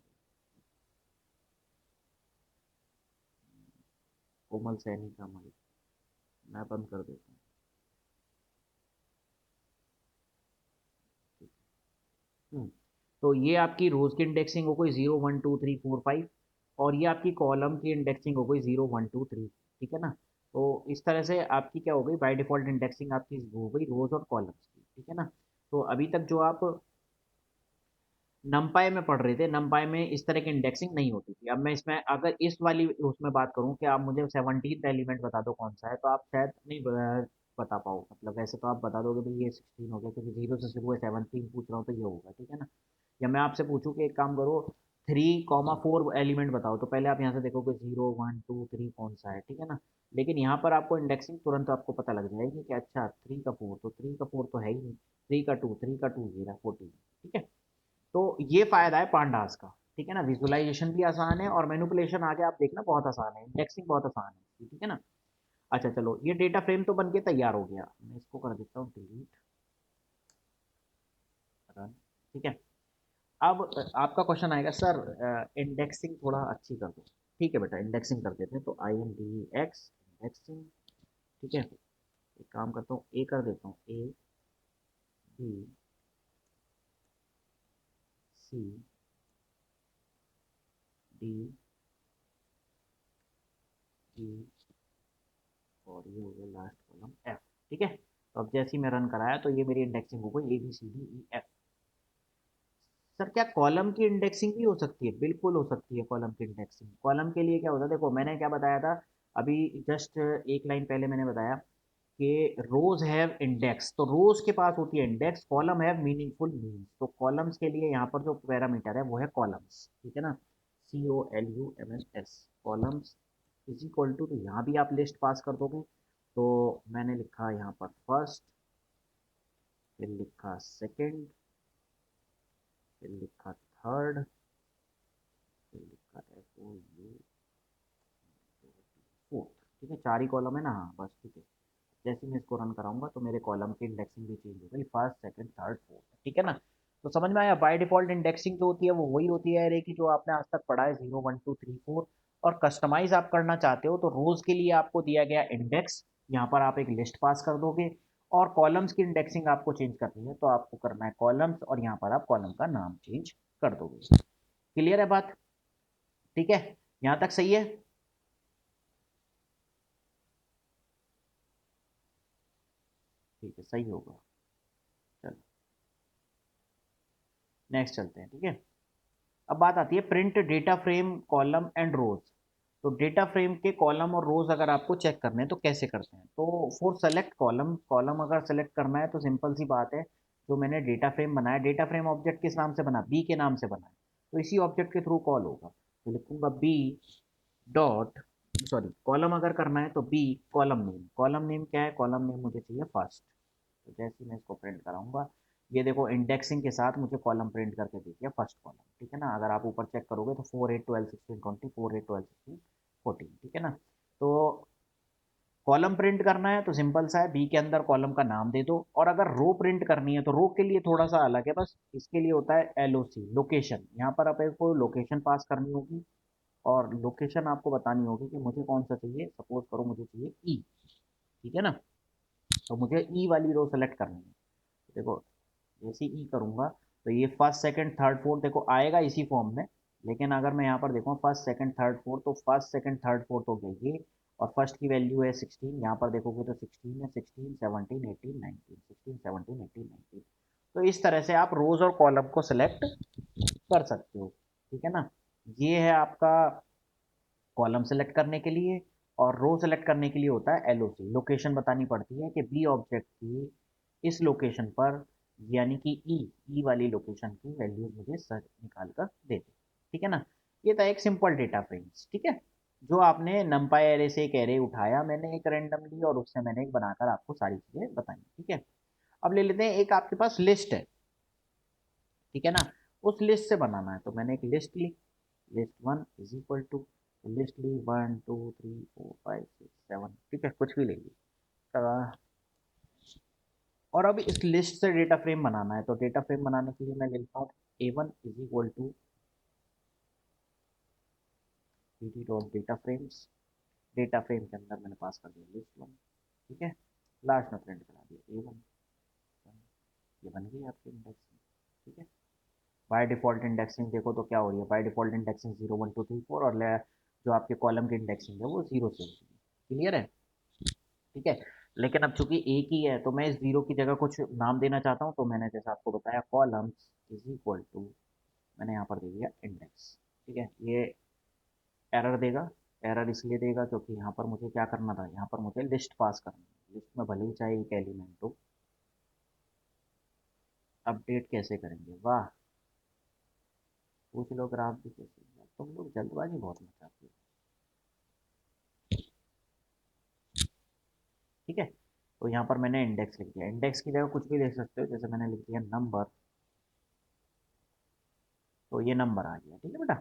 कोमल सैनी का माइक मैं बंद कर देता हूँ। तो ये आपकी रोज की इंडेक्सिंग हो गई 0 1 2 3 4 5, और ये आपकी कॉलम की इंडेक्सिंग हो गई 0 1 2 3। ठीक है ना। तो इस तरह से आपकी क्या हो गई? बाय डिफॉल्ट इंडेक्सिंग आपकी हो गई रोज और कॉलम्स की। ठीक है ना। तो अभी तक जो आप नमपाई में पढ़ रहे थे, नमपाई में इस तरह की इंडेक्सिंग नहीं होती थी। अब मैं इसमें अगर इस वाली उसमें बात करूं कि आप मुझे 17th एलिमेंट बता दो कौन सा है, तो आप शायद नहीं बता पाओ। मतलब वैसे तो आप बता दोगे भाई ये 16 हो गया, क्योंकि 0 से शुरू है, 17 पूछ रहा हूँ तो ये होगा। ठीक है ना। या मैं आपसे पूछूं कि एक काम करो 3,4 एलिमेंट बताओ, तो पहले आप यहाँ से देखोगे 0 1 2 3 कौन सा है, ठीक है ना। लेकिन यहाँ पर आपको इंडेक्सिंग तुरंत आपको पता लग जाएगी कि अच्छा 3 का 4, तो 3 का 4 तो है ही नहीं, 3 का 2 0 14, ठीक है। तो ये फायदा है पांडास का, ठीक है ना। विजुअलाइजेशन भी आसान है और मैनिपुलेशन आगे आप देखना बहुत आसान है, इंडेक्सिंग बहुत आसान है, ठीक है ना। अच्छा चलो, ये डेटा फ्रेम तो बन के तैयार हो गया, मैं इसको कर देता हूँ डिलीट, रन, ठीक है। अब आपका क्वेश्चन आएगा सर इंडेक्सिंग थोड़ा अच्छी कर दो, ठीक है बेटा इंडेक्सिंग कर देते हैं, तो I N D X indexing, ठीक है। एक काम करता हूँ ए कर देता हूँ, ए बी सी डी ई, और ये हो गया लास्ट कॉलम एफ, ठीक है। तो अब जैसे ही मैं रन कराया तो ये मेरी इंडेक्सिंग हो गई A B C D E F. Sir क्या कॉलम की इंडेक्सिंग भी हो सकती है? बिल्कुल हो सकती है कॉलम की इंडेक्सिंग। कॉलम के लिए क्या होता है, देखो मैंने क्या बताया था अभी, जस्ट एक लाइन पहले मैंने बताया कि रोज हैव इंडेक्स, तो रोज के पास होती है index, column have meaningful means, तो कॉलम्स के लिए यहाँ पर जो पैरामीटर है वो है कॉलम्स, ठीक है ना, COLUMNS, columns is equal to, तो यहाँ भी आप लिस्ट पास कर दोगे, तो मैंने लिखा यहाँ पर फर्स्ट, फिर लिखा सेकंड, फिर लिखा थर्ड, फिर लिखा FOU फोर्थ, ठीक है। चार ही कॉलम है ना, हाँ बस ठीक है। जैसे मैं इसको रन कराऊंगा तो मेरे कॉलम की इंडेक्सिंग भी चेंज हो गई, फर्स्ट सेकंड थर्ड फोर्थ, ठीक है ना। तो समझ में आया, बाय डिफॉल्ट इंडेक्सिंग जो होती है वो वही होती है अरे की जो आपने आज तक पढ़ा है 0 1 2 3 4, और कस्टमाइज आप करना चाहते हो तो रोज के लिए आपको दिया गया इंडेक्स, यहाँ पर आप एक लिस्ट पास कर दोगे, और कॉलम्स की इंडेक्सिंग आपको चेंज करनी है तो आपको करना है कॉलम्स, और यहाँ पर आप कॉलम का नाम चेंज कर दोगे। क्लियर है बात? ठीक है, यहाँ तक सही है। ठीक है, सही होगा। चलो नेक्स्ट चलते हैं, ठीक है। अब बात आती है print data frame column and rows. तो डेटा फ्रेम के कॉलम और रोज अगर आपको चेक करने हैं तो कैसे करते हैं, तो फॉर सेलेक्ट कॉलम, कॉलम अगर सेलेक्ट करना है तो सिंपल सी बात है, जो मैंने डेटा फ्रेम बनाया, डेटा फ्रेम ऑब्जेक्ट किस नाम से बना, बी के नाम से बना है, तो इसी ऑब्जेक्ट के थ्रू कॉल होगा, तो लिखूंगा बी डॉट, सॉरी कॉलम अगर करना है तो B column name, column name क्या है, कॉलम नेम मुझे चाहिए फर्स्ट, तो जैसे ही मैं इसको प्रिंट कराऊंगा, ये देखो इंडेक्सिंग के साथ मुझे कॉलम प्रिंट करके दे दिया फर्स्ट कॉलम, ठीक है ना। अगर आप ऊपर चेक करोगे तो 4 8 12 16 20 4 8 12 16 14, ठीक है ना। तो कॉलम प्रिंट करना है तो सिंपल सा है, बी के अंदर कॉलम का नाम दे दो, और अगर रो प्रिंट करनी है तो रो के लिए थोड़ा सा अलग है, बस इसके लिए होता है LOC लोकेशन, यहाँ पर आपको लोकेशन पास करनी होगी, और लोकेशन आपको बतानी होगी कि मुझे कौन सा चाहिए, सपोज करो मुझे चाहिए ई, ठीक है ना, तो मुझे ई वाली रो सेलेक्ट करनी है। देखो जैसे ई करूंगा तो ये फर्स्ट सेकंड थर्ड फोर्थ देखो आएगा इसी फॉर्म में, लेकिन अगर मैं यहाँ पर देखूँ फर्स्ट सेकंड थर्ड फोर्थ, तो फर्स्ट सेकंड थर्ड फोर्थ हो गया ये, और फर्स्ट की वैल्यू है 16, यहाँ पर देखोगे तो 16 है, 16 17 18 19, 16 17 18 19, तो इस तरह से आप रोज और कॉलम को सिलेक्ट कर सकते हो, ठीक है ना। ये है आपका कॉलम सेलेक्ट करने के लिए, और रो सेलेक्ट करने के लिए होता है LOC, लोकेशन बतानी पड़ती है कि बी ऑब्जेक्ट की इस लोकेशन पर, यानी कि ई वाली लोकेशन की वैल्यू मुझे सर निकाल कर दे दे, ठीक है ना। ये था एक सिंपल डेटा फ्रेम्स, ठीक है, जो आपने नंपाई एरे से एक एरे उठाया मैंने एक रैंडमली, और उससे मैंने एक बनाकर आपको सारी चीजें बताई, ठीक है। अब ले लेते हैं एक आपके पास लिस्ट है, ठीक है ना, उस लिस्ट से बनाना है, तो मैंने एक लिस्ट ली, list one is equal to, list ली 1 2 3 4 5 6 7, ठीक है कुछ भी ले ली। और अब इस लिस्ट से डेटा फ्रेम बनाना है, तो डेटा फ्रेम बनाने के लिए मैं लिखता हूँ A1 is equal to D dot data frames, data frame के अंदर मैंने पास कर दिया लिस्ट वन, ठीक है, लास्ट में प्रिंट करा दिया A1, ये बन गई आपकी इंडेक्सिंग, ठीक है। बाय डिफॉल्ट इंडेक्सिंग देखो तो क्या हो रही है, बाय डिफॉल्ट इंडेक्सिंग 0 1 2 3 4, और जो आपके कॉलम की इंडेक्सिंग है वो 0 से होती है, क्लियर है, ठीक है। लेकिन अब चूंकि एक ही है तो मैं इस 0 की जगह कुछ नाम देना चाहता हूँ, तो मैंने जैसा आपको बताया कॉलम्स इज इक्वल टू, मैंने यहाँ पर दे दिया इंडेक्स, ठीक है। ये एरर देगा, एरर इसलिए देगा क्योंकि यहाँ पर मुझे क्या करना था, यहाँ पर मुझे लिस्ट पास करनी है, लिस्ट में भले ही चाहे एक एलिमेंट हो, अपडेट कैसे करेंगे, वाह, पूछ लो ग्राफ भी कैसे, तुम लोग जल्दबाजी बहुत मचाते हो। ठीक है, तो यहाँ पर मैंने इंडेक्स लिख दिया, इंडेक्स की जगह कुछ भी लिख सकते हो, जैसे मैंने लिख दिया नंबर, तो ये नंबर आ गया। ठीक है बेटा,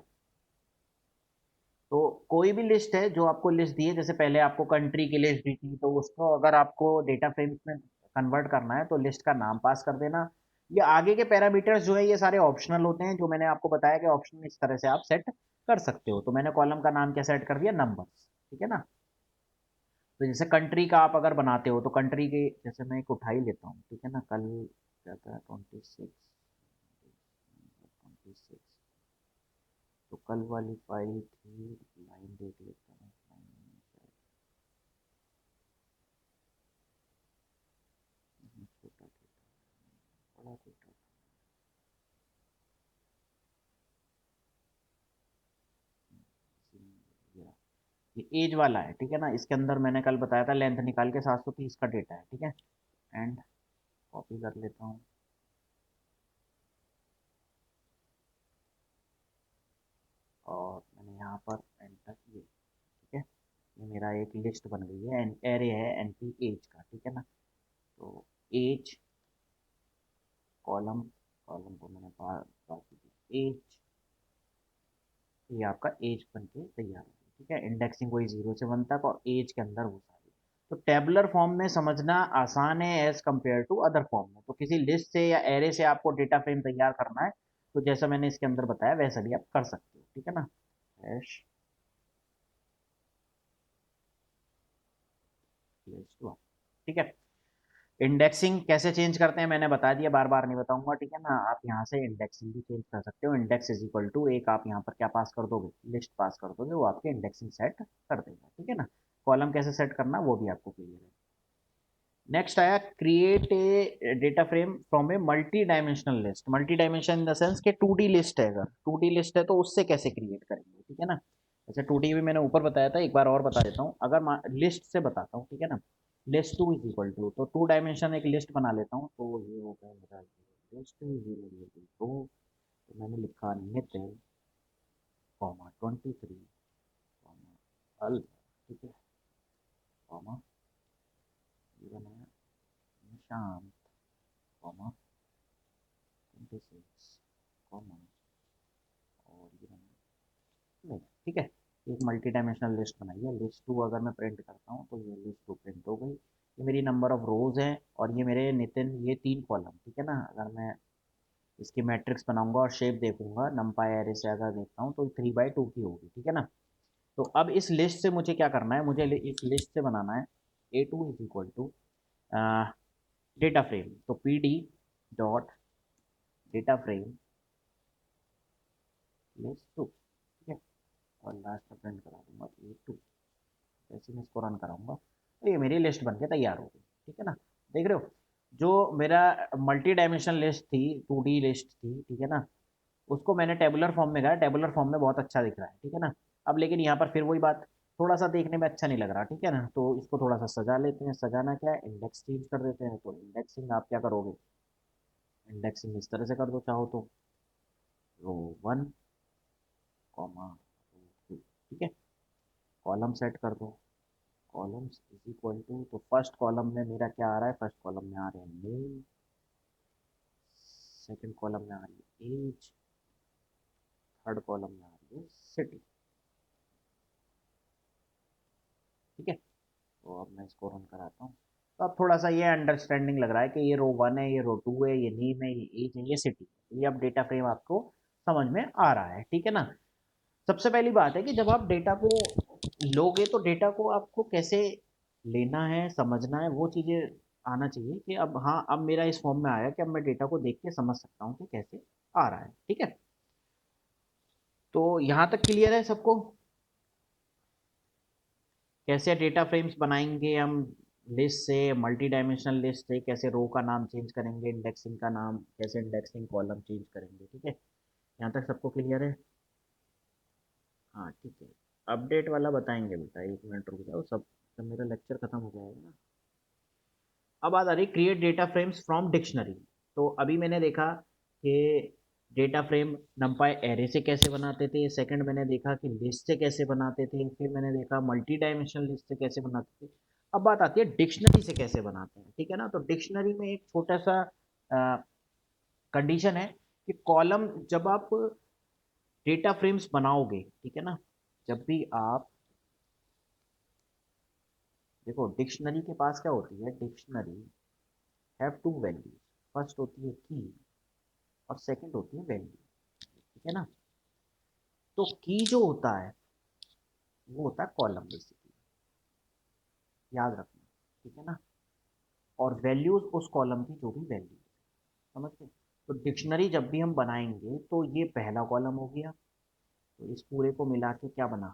तो कोई भी लिस्ट है जो आपको लिस्ट दी है, जैसे पहले आपको कंट्री की लिस्ट दी थी, तो उसको अगर आपको डेटा फ्रेम्स में कन्वर्ट करना है तो लिस्ट का नाम पास कर देना। ये आगे के पैरामीटर्स जो है ये सारे ऑप्शनल होते हैं, जो मैंने आपको बताया कि ऑप्शन इस तरह से आप सेट कर सकते हो। तो मैंने कॉलम का नाम क्या सेट कर दिया, नंबर्स। ठीक है ना, तो जैसे कंट्री का आप अगर बनाते हो तो कंट्री के, जैसे मैं एक उठा ही लेता हूँ, ठीक है ना, कल क्या था, 26, तो कल वाली फाइल थी, लाइन देख लेता हूँ, छोटा बड़ा छोटा, ये एज वाला है। ठीक है ना, इसके अंदर मैंने कल बताया था लेंथ निकाल के 730 का डेटा है। ठीक है, एंड कॉपी कर लेता हूँ, और मैंने यहाँ पर एंटर किए। ठीक है, ये मेरा एक लिस्ट बन गई है, एरे है एनपी एज का। ठीक है ना, तो एज कॉलम, कॉलम को मैंने पास एज, ये आपका एज बन के तैयार हो गया। ठीक है, इंडेक्सिंग वही 0 से 1 तक, और एज के अंदर वो सारी। तो टेबुलर फॉर्म में समझना आसान है as compare to other form में। तो किसी लिस्ट से या एरे से आपको डेटा फ्रेम तैयार करना है, तो जैसा मैंने इसके अंदर बताया वैसा भी आप कर सकते हो। ठीक है ना, हैश लिस्ट। ठीक है, इंडेक्सिंग कैसे चेंज करते हैं मैंने बता दिया, बार बार नहीं बताऊंगा। ठीक है ना, आप यहाँ से इंडेक्सिंग भी चेंज कर सकते हो। इंडेक्स इज इक्वल टू एक, आप यहाँ पर क्या पास कर दोगे, लिस्ट पास कर दोगे, वो आपके इंडेक्सिंग सेट कर देगा। ठीक है ना, कॉलम कैसे सेट करना वो भी आपको क्लियर है। नेक्स्ट आया create a data frame from a multi dimensional list. Multi dimension in the sense के 2D लिस्ट है, अगर 2D लिस्ट है तो उससे कैसे क्रिएट करेंगे। ठीक है ना, जैसे 2D भी मैंने ऊपर बताया था, एक बार और बता देता हूँ, अगर लिस्ट से बताता हूँ। ठीक है ना, list two is equal to, तो 2 डायमेंशन एक लिस्ट बना लेता हूँ, तो ये हो गया मेरा लिस्ट 0 तो मैंने लिखा नितिन कॉमा 23 कॉमा अल। ठीक है, कॉमा ये बनाया निशांत कॉमा 26 कॉमा, और ये नहीं। ठीक है, एक मल्टी डायमेंशनल लिस्ट बनाई है। लिस्ट टू अगर मैं प्रिंट करता हूँ तो ये लिस्ट टू प्रिंट हो गई। ये मेरी नंबर ऑफ रोज है, और ये मेरे नितिन ये 3 कॉलम। ठीक है ना, अगर मैं इसकी मैट्रिक्स बनाऊंगा और शेप देखूंगा, नंपाई एरे से अगर देखता हूँ तो 3/2 की होगी। ठीक है ना, तो अब इस लिस्ट से मुझे क्या करना है, मुझे इस लिस्ट से बनाना है A2 is equal to data frame, तो P D dot data frame list two. ठीक है, और लास्ट में प्रिंट करा दूंगा A2। जैसे मैं इसको रन कराऊंगा तो ये मेरी लिस्ट बन के तैयार हो गई। ठीक है ना, देख रहे हो, जो मेरा मल्टी डायमेंशनल लिस्ट थी, 2D लिस्ट थी, ठीक है ना, उसको मैंने टेबुलर फॉर्म में करा, टेबुलर फॉर्म में बहुत अच्छा दिख रहा है। ठीक है ना, अब लेकिन यहाँ पर फिर वही बात, थोड़ा सा देखने में अच्छा नहीं लग रहा। ठीक है ना, तो इसको थोड़ा सा सजा लेते हैं। सजाना क्या है, इंडेक्स चेंज कर देते हैं। तो इंडेक्सिंग आप क्या करोगे, इंडेक्सिंग इस तरह से कर दो चाहो तो, रो 1 कॉमा रो 2। ठीक है, कॉलम सेट कर दो, कॉलम्स इज इक्वल टू, तो फर्स्ट कॉलम में मेरा क्या आ रहा है, फर्स्ट कॉलम में आ रहे हैं नेम, सेकंड कॉलम में आ रही है एज, थर्ड कॉलम में आ रही है सिटी। ठीक है, तो अब मैं इसको रन कराता हूँ, तो अब थोड़ा सा ये अंडरस्टैंडिंग लग रहा है कि ये रो 1 है, ये रो 2 है, ये नेम है, ये एज है, ये सिटी है। ये अब डेटा फ्रेम आपको समझ में आ रहा है। ठीक है ना, सबसे पहली बात है कि जब आप डेटा को लोगे तो डेटा को आपको कैसे लेना है, समझना है, वो चीज़ें आना चाहिए कि अब हाँ, अब मेरा इस फॉर्म में आया कि अब मैं डेटा को देख के समझ सकता हूँ कि कैसे आ रहा है। ठीक है, तो यहाँ तक क्लियर है सबको, कैसे डेटा फ्रेम्स बनाएंगे हम लिस्ट से, मल्टी डायमेंशनल लिस्ट से कैसे रो का नाम चेंज करेंगे, इंडेक्सिंग का नाम कैसे, इंडेक्सिंग कॉलम चेंज करेंगे। ठीक है, यहाँ तक सबको क्लियर है। हाँ ठीक है, अपडेट वाला बताएंगे बेटा, 1 मिनट रुक जाओ, सब जब मेरा लेक्चर खत्म हो जाएगा ना। अब बात आ रही create data frames from dictionary. तो अभी मैंने देखा कि डेटा फ्रेम नंपाई एरे से कैसे बनाते थे, सेकंड मैंने देखा कि लिस्ट से कैसे बनाते थे, फिर मैंने देखा मल्टी डायमेंशनल लिस्ट से कैसे बनाते थे। अब बात आती है डिक्शनरी से कैसे बनाते हैं, ठीक है ना। तो डिक्शनरी में एक छोटा सा कंडीशन है कि कॉलम जब आप डेटा फ्रेम्स बनाओगे, ठीक है ना, जब भी आप देखो डिक्शनरी के पास क्या होती है, dictionary have to values, first होती है की और सेकंड होती है वैल्यू, ठीक है ना। तो की जो होता है वो होता है कॉलम बेसिकली, याद रखना, ठीक है ना। और वैल्यूज उस कॉलम की जो भी वैल्यू, समझ गए। तो डिक्शनरी जब भी हम बनाएंगे तो ये पहला कॉलम हो गया, तो इस पूरे को मिला के क्या बना,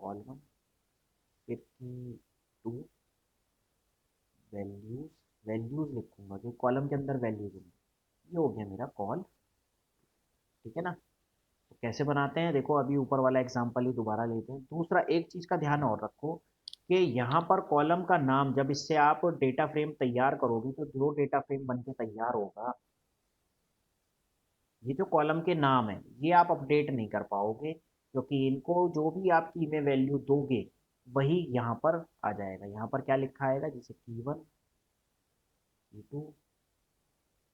कॉलम, फिर की टू वैल्यूज, वैल्यूज लिखूंगा जो कॉलम के अंदर वैल्यूज होंगी, ये हो गया मेरा कॉल, ठीक है ना। तो कैसे बनाते हैं देखो, अभी ऊपर वाला एग्जांपल ही दोबारा लेते हैं। दूसरा एक चीज का ध्यान और रखो कि यहाँ पर कॉलम का नाम, जब इससे आप डेटा फ्रेम तैयार करोगे तो जो डेटा फ्रेम बन के तैयार होगा, ये जो कॉलम के नाम है ये आप अपडेट नहीं कर पाओगे, क्योंकि इनको जो भी आप की में वैल्यू दोगे वही यहाँ पर आ जाएगा। यहाँ पर क्या लिखा आएगा, जैसे की1, की2,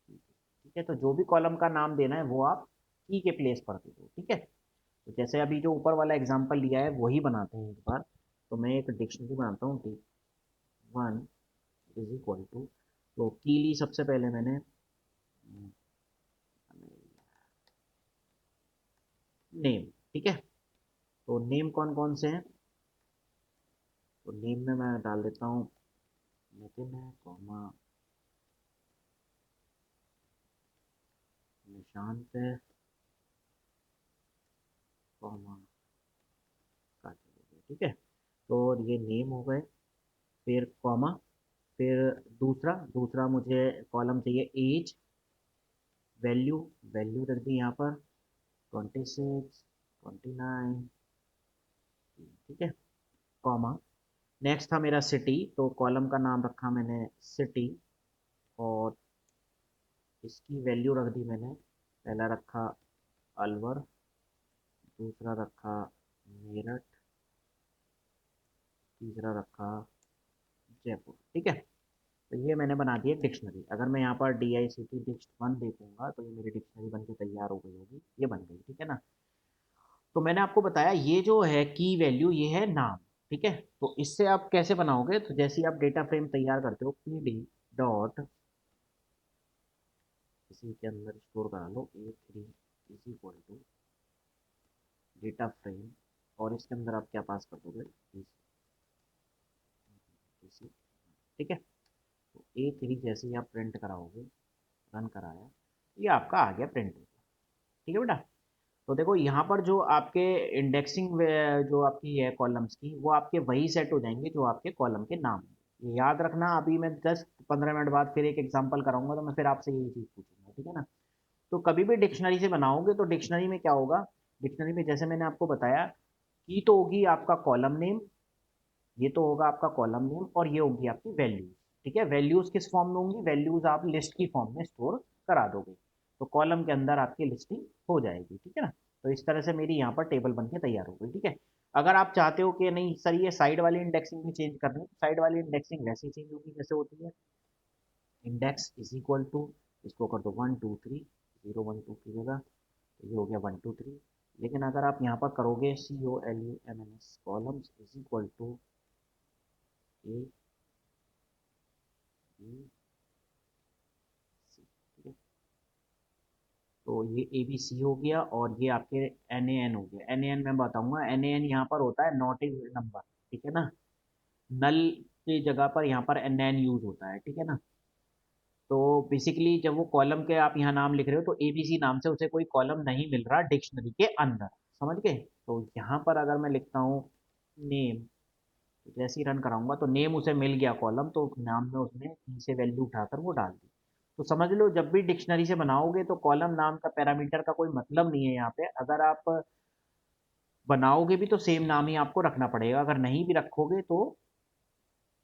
ठीक है। तो जो भी कॉलम का नाम देना है वो आप की के प्लेस पर दे दो, ठीक है। तो जैसे अभी जो ऊपर वाला एग्जांपल लिया है वही बनाते हैं एक बार। तो मैं एक डिक्शनरी बनाता हूँ, डी1 इज इक्वल टू, तो की ली सबसे पहले मैंने नेम, ठीक है। तो नेम कौन कौन से हैं, तो नेम में मैं डाल देता हूँ नितिन है, कॉमा निशांत है, कॉमा काजल हो गया, ठीक है। तो ये नेम हो गए, फिर कॉमा, फिर दूसरा दूसरा मुझे कॉलम चाहिए एज, वैल्यू, वैल्यू रख दी यहाँ पर 26, 29, ठीक है, कॉमा। नेक्स्ट था मेरा सिटी, तो कॉलम का नाम रखा मैंने सिटी, और इसकी वैल्यू रख दी मैंने, पहला रखा अलवर, दूसरा रखा मेरठ, तीसरा रखा जयपुर, ठीक है। तो ये मैंने बना दी एक डिक्शनरी। अगर मैं यहाँ पर डी आई सी टी डिक्श1 देखूंगा तो ये मेरी डिक्शनरी बन के तैयार हो गई होगी, ये बन गई, ठीक है ना। तो मैंने आपको बताया ये जो है की वैल्यू ये है नाम, ठीक है। तो इससे आप कैसे बनाओगे, तो जैसे ही आप डेटा फ्रेम तैयार करते हो पी डी डॉट, इसी के अंदर स्टोर करा लो A3 is equal to data frame, और इसके अंदर आप क्या पास कर दोगे, इसी, ठीक है। तो A3 जैसे ही आप प्रिंट कराओगे, रन कराया, ये आपका आ गया प्रिंट, ठीक है बेटा। तो देखो यहाँ पर जो आपके इंडेक्सिंग जो आपकी है कॉलम्स की, वो आपके वही सेट हो जाएंगे जो आपके कॉलम के नाम हैं। ये याद रखना, अभी मैं 10-15 मिनट बाद फिर एक एग्जांपल कराऊंगा तो मैं फिर आपसे यही चीज़ पूछूंगा, ठीक है ना। तो कभी भी डिक्शनरी से बनाओगे तो डिक्शनरी में क्या होगा, डिक्शनरी में जैसे मैंने आपको बताया की तो होगी आपका कॉलम नेम, ये तो होगा आपका कॉलम नेम, और ये होगी आपकी वैल्यूज, ठीक है। वैल्यूज किस फॉर्म में होंगी, वैल्यूज आप लिस्ट की फॉर्म में स्टोर करा दोगे, तो कॉलम के अंदर आपकी लिस्टिंग हो जाएगी, ठीक है ना। तो इस तरह से मेरी यहाँ पर टेबल बन के तैयार हो गई, ठीक है। अगर आप चाहते हो कि नहीं सर ये साइड वाली इंडेक्सिंग भी चेंज करनी है, तो साइड वाली इंडेक्सिंग वैसे ही चेंज होगी जैसे होती है, इंडेक्स इज इक्वल टू, इसको कर दो 1 2 3, 0 1 2 की जगह, तो ये हो गया 1 2 3। लेकिन अगर आप यहाँ पर करोगे COLUMNS columns is equal to A B C, ठीक है। तो ये ए बी सी हो गया, और ये आपके एन ए एन हो गया। एन ए एन मैं बताऊंगा, एन ए एन यहाँ पर होता है नॉट इज नंबर, ठीक है ना। नल की जगह पर यहाँ पर एन एन यूज होता है, ठीक है ना। तो बेसिकली जब वो कॉलम के आप यहाँ नाम लिख रहे हो तो ए बी सी नाम से उसे कोई कॉलम नहीं मिल रहा डिक्शनरी के अंदर, समझ गए। तो यहाँ पर अगर मैं लिखता हूँ नेम, तो जैसे ही रन कराऊंगा तो नेम उसे मिल गया कॉलम, तो नाम में उसने की से वैल्यू उठाकर वो डाल दी। तो समझ लो जब भी डिक्शनरी से बनाओगे तो कॉलम नाम का पैरामीटर का कोई मतलब नहीं है यहाँ पे। अगर आप बनाओगे भी तो सेम नाम ही आपको रखना पड़ेगा, अगर नहीं भी रखोगे तो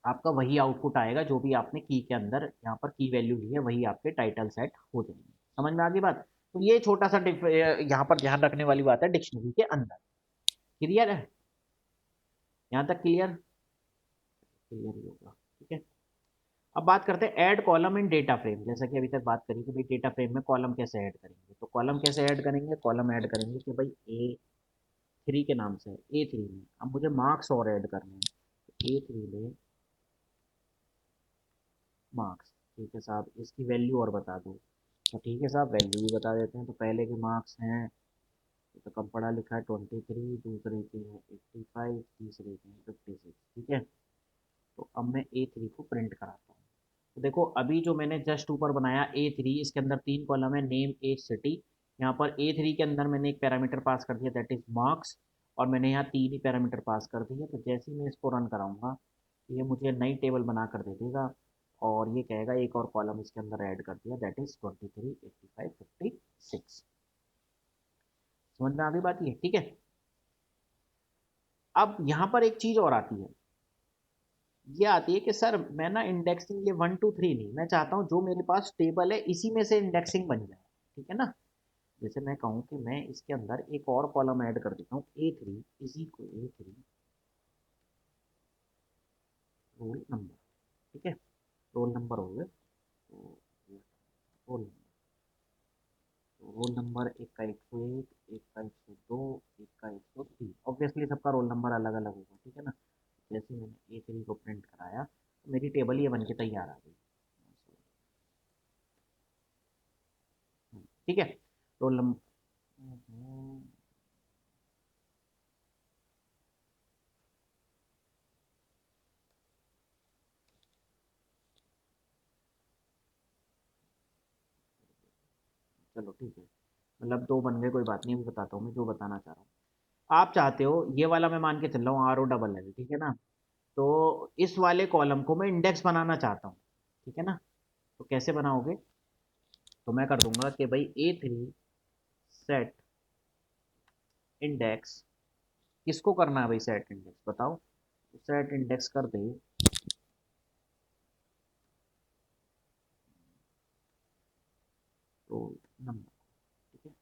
आपका वही आउटपुट आएगा, जो भी आपने की के अंदर यहाँ पर की वैल्यू ली है वही आपके टाइटल सेट हो जाएंगे, समझ में आ गई बात? तो ये छोटा सा यहाँ पर ध्यान रखने वाली बात है डिक्शनरी के अंदर। क्लियर है? यहाँ तक क्लियर? क्लियर ही होगा। ठीक है, अब बात करते हैं add column in data frame. जैसा कि अभी तक बात करी कि भाई डेटा फ्रेम में कॉलम कैसे ऐड करेंगे, तो कॉलम कैसे ऐड करेंगे, कॉलम ऐड करेंगे कि भाई A3 के नाम से है, A3 में अब मुझे मार्क्स और ऐड करने हैं, A3 में मार्क्स। ठीक है साहब, इसकी वैल्यू और बता दो, तो ठीक है साहब वैल्यू भी बता देते हैं। तो पहले के मार्क्स हैं, तो कम पढ़ा लिखा है 23, दूसरे के हैं 85, तीसरे के हैं 56। ठीक है, तो अब मैं A3 को प्रिंट कराता हूँ। तो देखो अभी जो मैंने जस्ट ऊपर बनाया A3, इसके अंदर 3 कॉलम है, नेम एज सिटी। यहाँ पर A3 के अंदर मैंने एक पैरामीटर पास कर दिया दैट इज मार्क्स, और मैंने यहाँ 3 ही पैरामीटर पास कर दिए। तो जैसे ही मैं इसको रन कराऊंगा तो ये मुझे नई टेबल बना कर दे देगा, और ये कहेगा एक और कॉलम इसके अंदर ऐड कर दिया दैट इज 23, 85, 56। समझ में आ गई बात ये? ठीक है, अब यहाँ पर एक चीज और आती है, ये आती है कि सर मैं ना इंडेक्सिंग ये 1 2 3 नहीं, मैं चाहता हूँ जो मेरे पास टेबल है इसी में से इंडेक्सिंग बन जाए। ठीक है ना? जैसे मैं कहूँ कि मैं इसके अंदर एक और कॉलम ऐड कर देता हूँ, A3 is equal A3 roll number. ठीक है, रोल नंबर हो गए, तो रोल नंबर, तो रोल नंबर एक का 101, एक का 102, एक का 103। ऑब्वियसली सबका रोल नंबर अलग अलग होगा। ठीक है ना? जैसे मैंने A3 को प्रिंट कराया तो मेरी टेबल ये बन के तैयार आ गई। ठीक है, रोल नंबर, चलो ठीक है, मतलब दो बन गए, कोई बात नहीं, अभी बताता हूँ मैं जो बताना चाह रहा हूँ। आप चाहते हो ये वाला, मैं मान के चल रहा हूँ RO, ठीक है ना? तो इस वाले कॉलम को मैं इंडेक्स बनाना चाहता हूँ। ठीक है ना? तो कैसे बनाओगे? तो मैं कर दूंगा कि भाई A3 सेट इंडेक्स, किसको करना है भाई सेट इंडेक्स बताओ? तो सेट इंडेक्स कर दे रोल नंबर। ठीक है,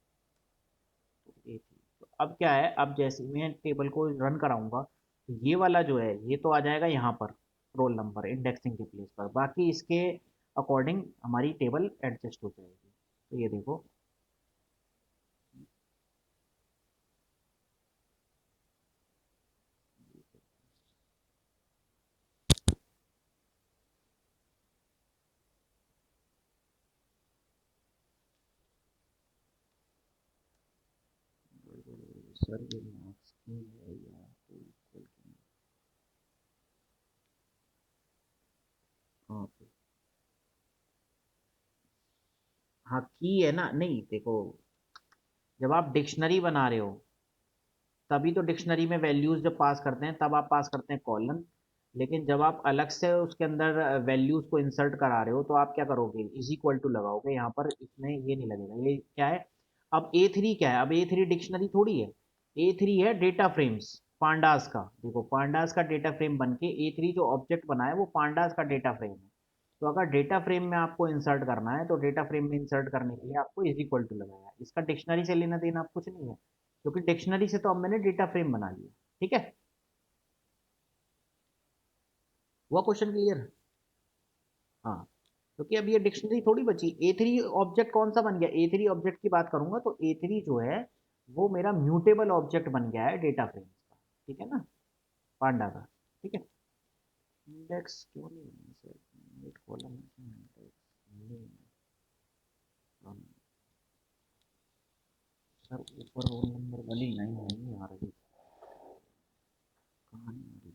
तो A3, तो अब क्या है, अब जैसे मैं टेबल को रन कराऊंगा तो ये वाला जो है ये तो आ जाएगा यहाँ पर रोल नंबर इंडेक्सिंग के प्लेस पर, बाकी इसके अकॉर्डिंग हमारी टेबल एडजस्ट हो जाएगी। तो ये देखो, सर ये मार्क्स की है या तो इक्वल की? हाँ हाँ की है ना, नहीं देखो, जब आप डिक्शनरी बना रहे हो तभी तो डिक्शनरी में वैल्यूज जब पास करते हैं तब आप पास करते हैं कॉलन। लेकिन जब आप अलग से उसके अंदर वैल्यूज को इंसर्ट करा रहे हो तो आप क्या करोगे, इज इक्वल टू लगाओगे यहाँ पर, इसमें ये नहीं लगेगा। ये क्या है, अब A3 क्या है, अब A3 डिक्शनरी थोड़ी है, A3 है डेटा फ्रेम्स पांडास का। देखो पांडास का डेटा फ्रेम बन के A3 जो ऑब्जेक्ट बना है वो पांडास का डेटा फ्रेम है। तो अगर डेटा फ्रेम में आपको इंसर्ट करना है तो डेटा फ्रेम में इंसर्ट करने के लिए आपको इज इक्वल टू लगाया है, इसका डिक्शनरी से लेना देना आप कुछ नहीं है, क्योंकि डिक्शनरी से तो अब मैंने डेटा फ्रेम बना लिया। ठीक है, हुआ क्वेश्चन क्लियर? हाँ, क्योंकि अब ये डिक्शनरी थोड़ी बची, A3 ऑब्जेक्ट कौन सा बन गया, A3 ऑब्जेक्ट की बात करूंगा तो A3 जो है वो मेरा म्यूटेबल ऑब्जेक्ट बन गया है डेटा फ्रेम का। ठीक है ना, पांडा का। ठीक है, इंडेक्स क्यों नहीं बना सर, एक कॉलम इंडेक्स सर, ऊपर रोल नंबर वाली लाइन नहीं आ रही, कहाँ नहीं आ रही?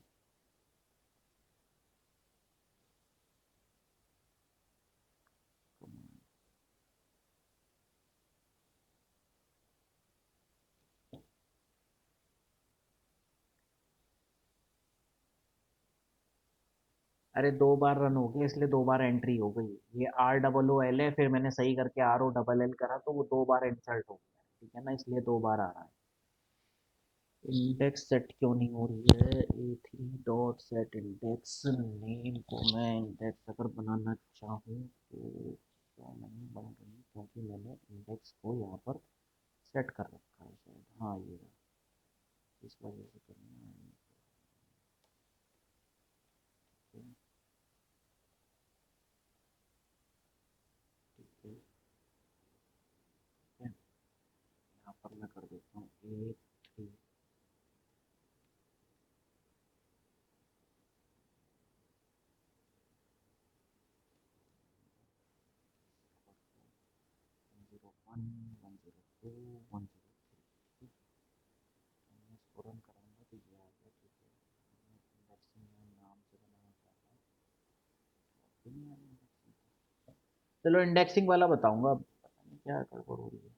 अरे दो बार रन हो गया इसलिए दो बार एंट्री हो गई। ये ROOL है, फिर मैंने सही करके ROLL करा तो वो दो बार इंसर्ट हो गया। ठीक है ना, इसलिए दो बार आ रहा है। इंडेक्स सेट क्यों नहीं हो रही है, A3 dot set index name को मैं इंडेक्स अगर बनाना चाहूँ तो क्या नहीं बन रही? क्योंकि मैंने इंडेक्स को यहाँ पर सेट कर रखा है शायद, हाँ ये रहा, इस वजह से करना है। ठीक है, यहाँ पर मैं कर देता हूँ A three, zero one, one zero two, one zero three. मैं इसको रन कराऊंगा तो ये आ गया। ठीक है, इंडेक्सिंग नाम से बनाना चाहता हूँ। चलो इंडेक्सिंग वाला बताऊंगा, पता नहीं क्या गड़बड़ हो रही है।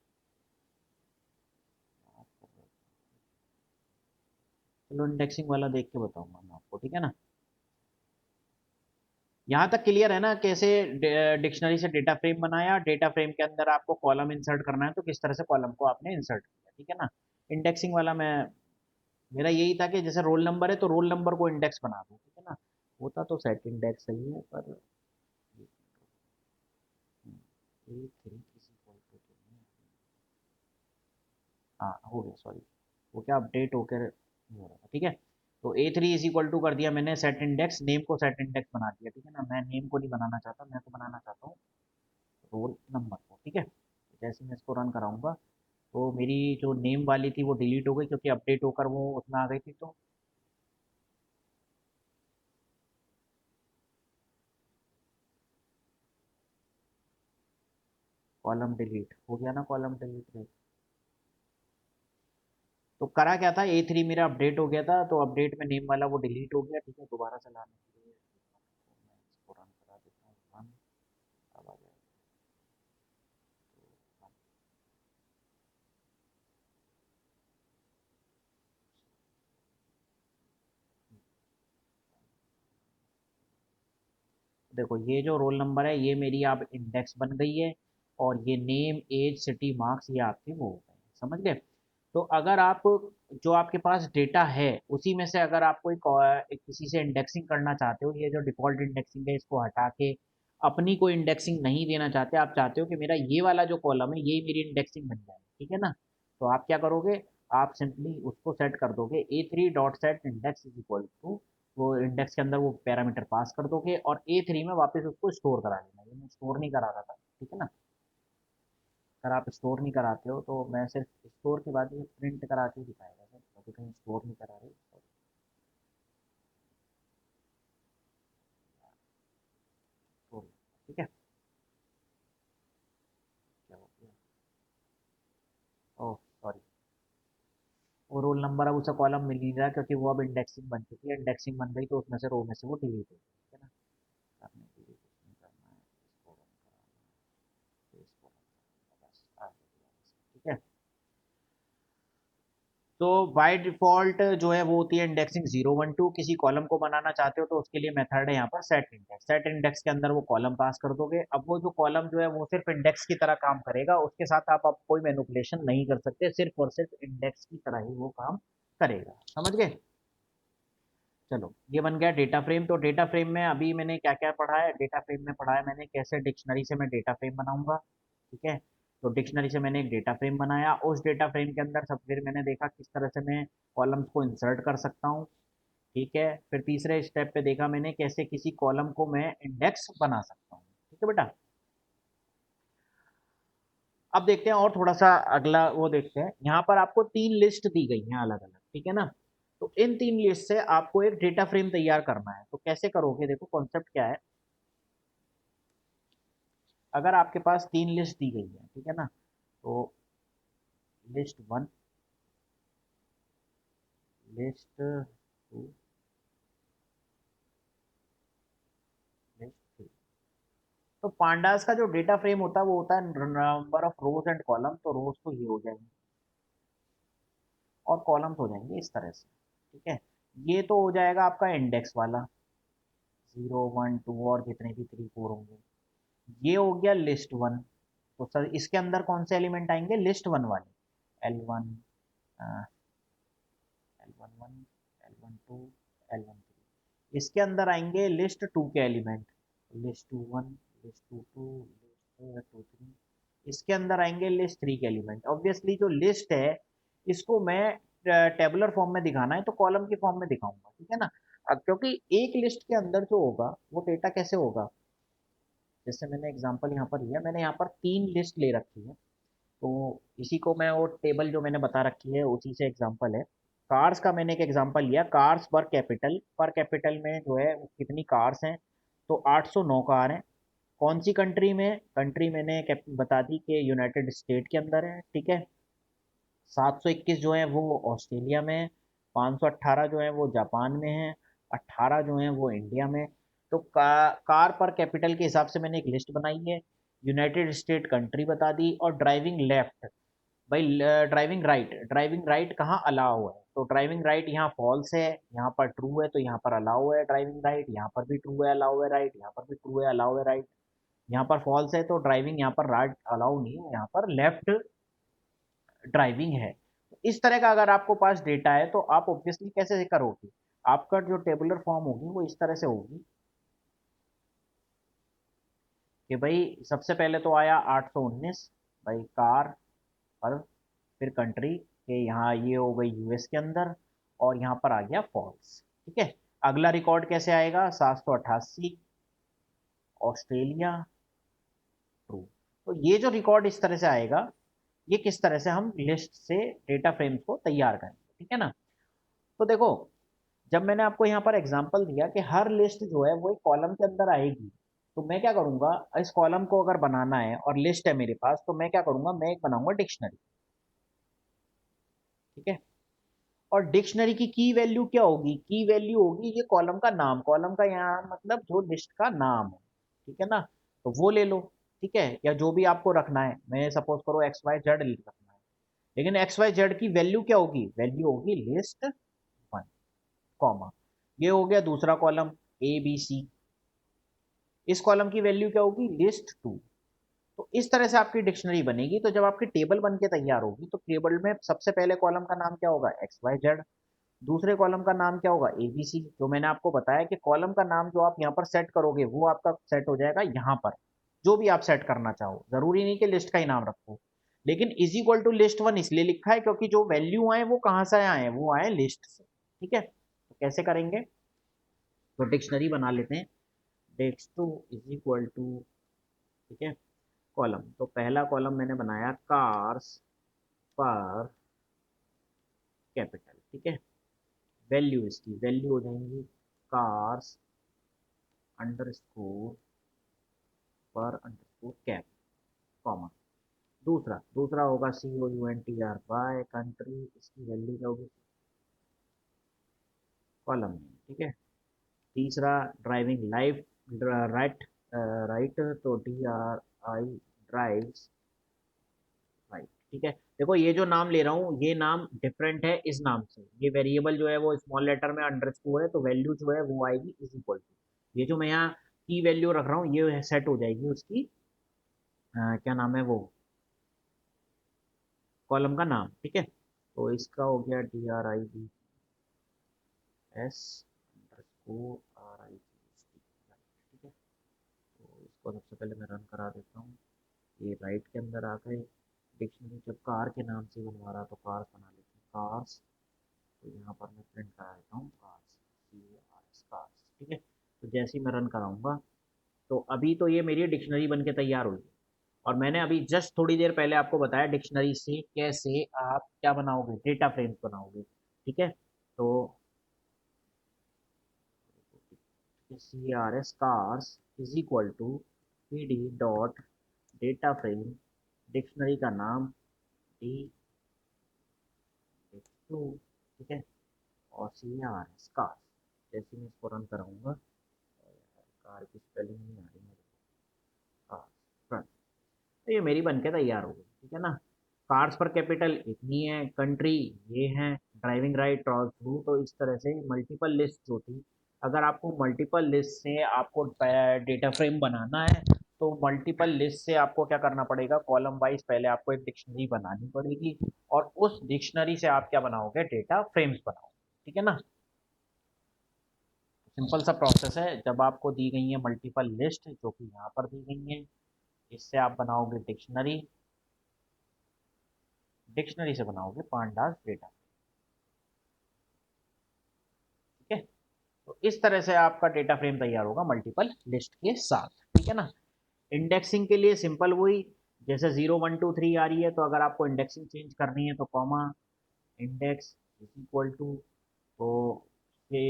चलो इंडेक्सिंग वाला देख के बताऊंगा मैं आपको, ठीक है ना। यहाँ तक क्लियर है ना, कैसे डिक्शनरी से डेटा फ्रेम बनाया, डेटा फ्रेम के अंदर आपको कॉलम इंसर्ट करना है तो किस तरह से कॉलम को आपने इंसर्ट किया, ठीक है ना। इंडेक्सिंग वाला मैं, मेरा यही था कि जैसे रोल नंबर है तो रोल नंबर को इंडेक्स बना दूं, ठीक है ना। होता तो सेट इंडेक्स सही है पर ए थ्री किसी कॉल पे तो नहीं। हाँ हो गया, सॉरी, वो क्या अपडेट होकर हो रहा था, ठीक है। तो ए थ्री इज इक्वल टू कर दिया मैंने सेट इंडेक्स, नेम को सेट इंडेक्स बना दिया, ठीक है ना। मैं नेम को नहीं बनाना चाहता, मैं तो बनाना चाहता हूँ रोल नंबर को, ठीक है। तो जैसे मैं इसको रन कराऊंगा तो मेरी जो नेम वाली थी वो डिलीट हो गई, क्योंकि अपडेट होकर वो उसमें आ गई थी। तो कॉलम डिलीट हो गया ना, कॉलम डिलीट। तो करा क्या था, ए थ्री मेरा अपडेट हो गया था, तो अपडेट में नेम वाला वो डिलीट हो गया, ठीक है। दोबारा चलाने के लिए मैं इसको रन करा देता हूँ, रन, अब आ जाएगा। तो देखो ये जो रोल नंबर है ये मेरी आप इंडेक्स बन गई है, और ये नेम एज सिटी मार्क्स ये आपके वो हो गए, समझ गए। तो अगर आप, जो आपके पास डेटा है उसी में से अगर आप कोई किसी से इंडेक्सिंग करना चाहते हो, ये जो डिफॉल्ट इंडेक्सिंग है इसको हटा के अपनी कोई इंडेक्सिंग नहीं देना चाहते, आप चाहते हो कि मेरा ये वाला जो कॉलम है यही मेरी इंडेक्सिंग बन जाए, ठीक है ना। तो आप क्या करोगे, आप सिंपली उसको सेट कर दोगे A three dot set index is equal to, वो इंडेक्स के अंदर वो पैरामीटर पास कर दोगे और ए थ्री में वापस उसको स्टोर करा लेना। ये मैं स्टोर नहीं करा रहा था, ठीक है ना। अगर आप स्टोर नहीं कराते हो तो मैं सिर्फ स्टोर के बाद ये प्रिंट करा के दिखाएगा सर, अभी कहीं स्टोर नहीं करा रहे। स्टोर, ठीक है। क्या हो गया, ओह सॉरी, वो रोल नंबर अब उसे कॉलम मिल नहीं रहा क्योंकि वो अब इंडेक्सिंग बन चुकी है, इंडेक्सिंग बन गई तो उसमें से रो में से वो डिलीट हो गई, ठीक है ना। करने के लिए कुछ नहीं करना है, इसको रन कराना है, फिर इसको रन कराना है, बस आ गया, ठीक है। तो बाय डिफॉल्ट जो है वो होती है इंडेक्सिंग जीरो वन टू, किसी कॉलम को बनाना चाहते हो तो उसके लिए मेथड है यहाँ पर सेट इंडेक्स, सेट इंडेक्स के अंदर वो कॉलम पास कर दोगे। अब वो जो कॉलम जो है वो सिर्फ इंडेक्स की तरह काम करेगा, उसके साथ आप कोई मैनिपुलेशन नहीं कर सकते, सिर्फ और सिर्फ इंडेक्स की तरह ही वो काम करेगा, समझ गए। चलो ये बन गया डेटा फ्रेम। तो डेटा फ्रेम में अभी मैंने क्या क्या पढ़ा है, डेटा फ्रेम में पढ़ा है मैंने कैसे डिक्शनरी से मैं डेटा फ्रेम बनाऊंगा, ठीक है। तो डिक्शनरी से मैंने एक डेटा फ्रेम बनाया, उस डेटा फ्रेम के अंदर सब फिर मैंने देखा किस तरह से मैं कॉलम्स को इंसर्ट कर सकता हूँ, ठीक है। फिर तीसरे स्टेप पे देखा मैंने कैसे किसी कॉलम को मैं इंडेक्स बना सकता हूँ, ठीक है बेटा। अब देखते हैं और थोड़ा सा अगला वो देखते हैं, यहाँ पर आपको तीन लिस्ट दी गई हैं अलग अलग, ठीक है ना। तो इन तीन लिस्ट से आपको एक डेटा फ्रेम तैयार करना है, तो कैसे करोगे, देखो कॉन्सेप्ट क्या है। अगर आपके पास तीन लिस्ट दी गई है, ठीक है ना, तो list one, list two, list three. तो पांडास का जो डेटा फ्रेम होता है वो होता है number of rows and column, तो रोज तो ये हो जाएंगे और कॉलम्स हो जाएंगे इस तरह से, ठीक है। ये तो हो जाएगा आपका इंडेक्स वाला, जीरो वन टू और जितने भी थ्री फोर होंगे। ये हो गया लिस्ट वन। तो सर इसके अंदर कौन से एलिमेंट आएंगे, लिस्ट वन वाले, L one, L one one, L one two, L one three. इसके अंदर आएंगे लिस्ट टू के element, list two one, list two two, list two three, इसके अंदर आएंगे लिस्ट 3 के एलिमेंट। ऑब्वियसली जो लिस्ट है इसको मैं टेबुलर फॉर्म में दिखाना है तो कॉलम की फॉर्म में दिखाऊंगा, ठीक है ना। अब क्योंकि एक लिस्ट के अंदर जो होगा वो डेटा कैसे होगा, जैसे मैंने एग्जांपल यहाँ पर लिया, मैंने यहाँ पर 3 लिस्ट ले रखी है, तो इसी को मैं वो टेबल जो मैंने बता रखी है उसी से एग्जांपल है। कार्स का मैंने एक एग्जांपल लिया, कार्स पर कैपिटल में जो है वो कितनी कार्स हैं, तो 809 कार हैं। कौन सी कंट्री में, कंट्री मैंने बता दी कि यूनाइटेड स्टेट के अंदर है, ठीक है। 721 जो है वो ऑस्ट्रेलिया में, 518 जो है वो जापान में है, 18 जो है वो इंडिया में। तो कार पर कैपिटल के हिसाब से मैंने एक लिस्ट बनाई है, यूनाइटेड स्टेट कंट्री बता दी, और ड्राइविंग लेफ्ट भाई, ड्राइविंग राइट कहाँ अलाउ है, तो ड्राइविंग राइट यहाँ फॉल्स है, यहाँ पर ट्रू है, तो यहाँ पर अलाउ है ड्राइविंग राइट, यहाँ पर भी ट्रू है अलाउ है राइट, यहाँ पर भी ट्रू है अलाउ है राइट, यहाँ पर फॉल्स है तो ड्राइविंग यहाँ पर राइट अलाउ नहीं है, यहाँ पर लेफ्ट ड्राइविंग है। तो इस तरह का अगर आपको पास डेटा है तो आप ऑब्वियसली कैसे करोगे, आपका जो टेबुलर फॉर्म होगी वो इस तरह से होगी कि भाई सबसे पहले तो आया 819 भाई कार पर, फिर कंट्री के यहाँ ये हो गई यूएस के अंदर, और यहाँ पर आ गया फॉल्स, ठीक है। अगला रिकॉर्ड कैसे आएगा, 788 ऑस्ट्रेलिया, ट्रू। तो ये जो रिकॉर्ड इस तरह से आएगा, ये किस तरह से हम लिस्ट से डेटा फ्रेम्स को तैयार करेंगे, ठीक है ना। तो देखो, जब मैंने आपको यहाँ पर एग्जांपल दिया कि हर लिस्ट जो है वो एक कॉलम के अंदर आएगी, तो मैं क्या करूंगा, इस कॉलम को अगर बनाना है और लिस्ट है मेरे पास, तो मैं क्या करूंगा, मैं एक बनाऊंगा डिक्शनरी, ठीक है। और डिक्शनरी की वैल्यू क्या होगी, की वैल्यू होगी ये कॉलम का नाम, कॉलम का यहाँ मतलब जो लिस्ट का नाम है, ठीक है ना। तो वो ले लो, ठीक है, या जो भी आपको रखना है, मैं सपोज करो एक्स वाई जेड रखना है, लेकिन एक्स वाई जेड की वैल्यू क्या होगी, वैल्यू होगी लिस्ट 1, कॉमा, ये हो गया दूसरा कॉलम ए बी सी, इस कॉलम की वैल्यू क्या होगी, लिस्ट 2। तो इस तरह से आपकी डिक्शनरी बनेगी। तो जब आपकी टेबल बन के तैयार होगी तो टेबल में सबसे पहले कॉलम का नाम क्या होगा, एक्स वाई जेड, दूसरे कॉलम का नाम क्या होगा, एबीसी। जो मैंने आपको बताया कि कॉलम का नाम जो आप यहाँ पर सेट करोगे वो आपका सेट हो जाएगा यहाँ पर, जो भी आप सेट करना चाहो, जरूरी नहीं कि लिस्ट का ही नाम रखो, लेकिन इज इक्वल टू लिस्ट 1 इसलिए लिखा है क्योंकि जो वैल्यू आए वो कहाँ से आए, वो आए लिस्ट से, ठीक है। तो कैसे करेंगे, तो डिक्शनरी बना लेते हैं, डेक्स टू इज इक्वल टू, ठीक है, कॉलम। तो पहला कॉलम मैंने बनाया कार्स पर कैपिटल, ठीक है। वैल्यू, इसकी वैल्यू हो जाएंगी कार्स अंडरस्कोर पर अंडरस्कोर कैप, कॉमा। दूसरा दूसरा होगा COUNTR बाय कंट्री, इसकी वैल्यू क्या होगी, कॉलम में, ठीक है। तीसरा ड्राइविंग लाइफ, राइट, राइट, तो DRI ड्राइव्स राइट, ठीक है। देखो ये जो नाम ले रहा हूँ ये नाम डिफरेंट है इस नाम से, ये वेरिएबल जो है वो स्मॉल लेटर में अंडरस्कोर है, तो वैल्यू जो है वो आएगी इज इक्वल टू, ये जो मैं यहाँ की वैल्यू रख रहा हूँ ये सेट हो जाएगी उसकी, क्या नाम है वो, कॉलम का नाम, ठीक है। तो इसका हो गया DRIVS_RIGST, ठीक है। तो इसको सबसे पहले मैं रन करा देता हूँ, ये राइट के अंदर आ गए। डिक्शनरी जब कार के नाम से बनवा रहा तो कार्स बना लेते हैं, कार्स, तो यहाँ पर मैं प्रिंट करा देता हूँ कार्स, CARS कार्स, ठीक है। तो जैसे ही मैं रन कराऊंगा तो अभी तो ये मेरी डिक्शनरी बन के तैयार हुई, और मैंने अभी जस्ट थोड़ी देर पहले आपको बताया डिक्शनरी से कैसे आप क्या बनाओगे, डेटा फ्रेम्स बनाओगे, ठीक है। तो CRS cars is equal to PD dot data frame, dictionary का नाम डी टू, ठीक है, और CRS कार्स। जैसे मैं इसको रन कराऊंगा, कार की स्पेलिंग नहीं आ रही मेरे को, कार फ्रंट, तो ये मेरी बनके तैयार हो गई, ठीक है ना। कार्स पर कैपिटल इतनी है, कंट्री ये है, ड्राइविंग राइट और थ्रू, तो इस तरह से मल्टीपल लिस्ट जो थी, अगर आपको मल्टीपल लिस्ट से आपको डेटा फ्रेम बनाना है तो मल्टीपल लिस्ट से आपको क्या करना पड़ेगा, कॉलम वाइज पहले आपको एक डिक्शनरी बनानी पड़ेगी, और उस डिक्शनरी से आप क्या बनाओगे, डेटा फ्रेम्स बनाओगे, ठीक है ना। सिंपल सा प्रोसेस है, जब आपको दी गई है मल्टीपल लिस्ट जो कि यहाँ पर दी गई है, इससे आप बनाओगे डिक्शनरी, डिक्शनरी से बनाओगे पांडास डेटा, ठीक है। तो इस तरह से आपका डेटा फ्रेम तैयार होगा मल्टीपल लिस्ट के साथ, ठीक है ना। इंडेक्सिंग के लिए सिंपल वही, जैसे 0 1 2 3 आ रही है, तो अगर आपको इंडेक्सिंग चेंज करनी है तो comma index is equal to, तो ये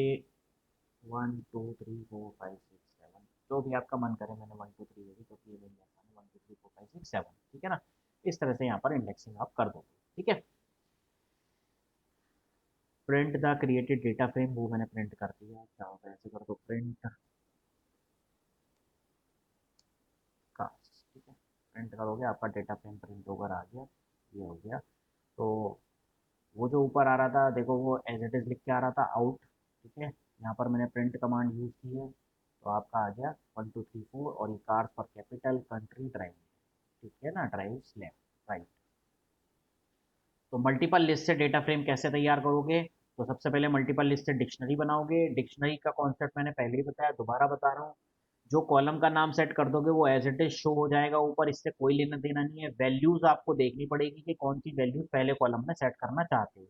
1 2 3 4 5 6 7, जो भी आपका मन करे, मैंने 1 2 3 दे दी क्योंकि ये मेरी आसान है, 1 2 3 4 5 6 7, ठीक है ना। इस तरह से यहाँ पर इंडेक्सिंग आप कर दोगे, ठीक है। Print the created data frame, वो मैंने प्रिंट कर दिया, क्या होता है ऐसे कर दो प्रिंट का, ठीक है। प्रिंट करोगे आपका डेटा फ्रेम प्रिंट होकर आ गया, ये हो गया। तो वो जो ऊपर आ रहा था देखो, वो एज इट इज़ लिख के आ रहा था आउट, ठीक है। यहाँ पर मैंने प्रिंट कमांड यूज़ की है, तो आपका आ गया 1 2 3 4, और ये cars for capital country drive, ठीक है ना, ड्राइव स्लैब, राइट। तो मल्टीपल लिस्ट से डेटा फ्रेम कैसे तैयार करोगे, तो सबसे पहले मल्टीपल लिस्ट से डिक्शनरी बनाओगे। डिक्शनरी का कॉन्सेप्ट मैंने पहले ही बताया, दोबारा बता रहा हूँ। जो कॉलम का नाम सेट कर दोगे वो एज इट इज शो हो जाएगा ऊपर, इससे कोई लेना देना नहीं है। वैल्यूज आपको देखनी पड़ेगी कि कौन सी वैल्यूज पहले कॉलम में सेट करना चाहते हो।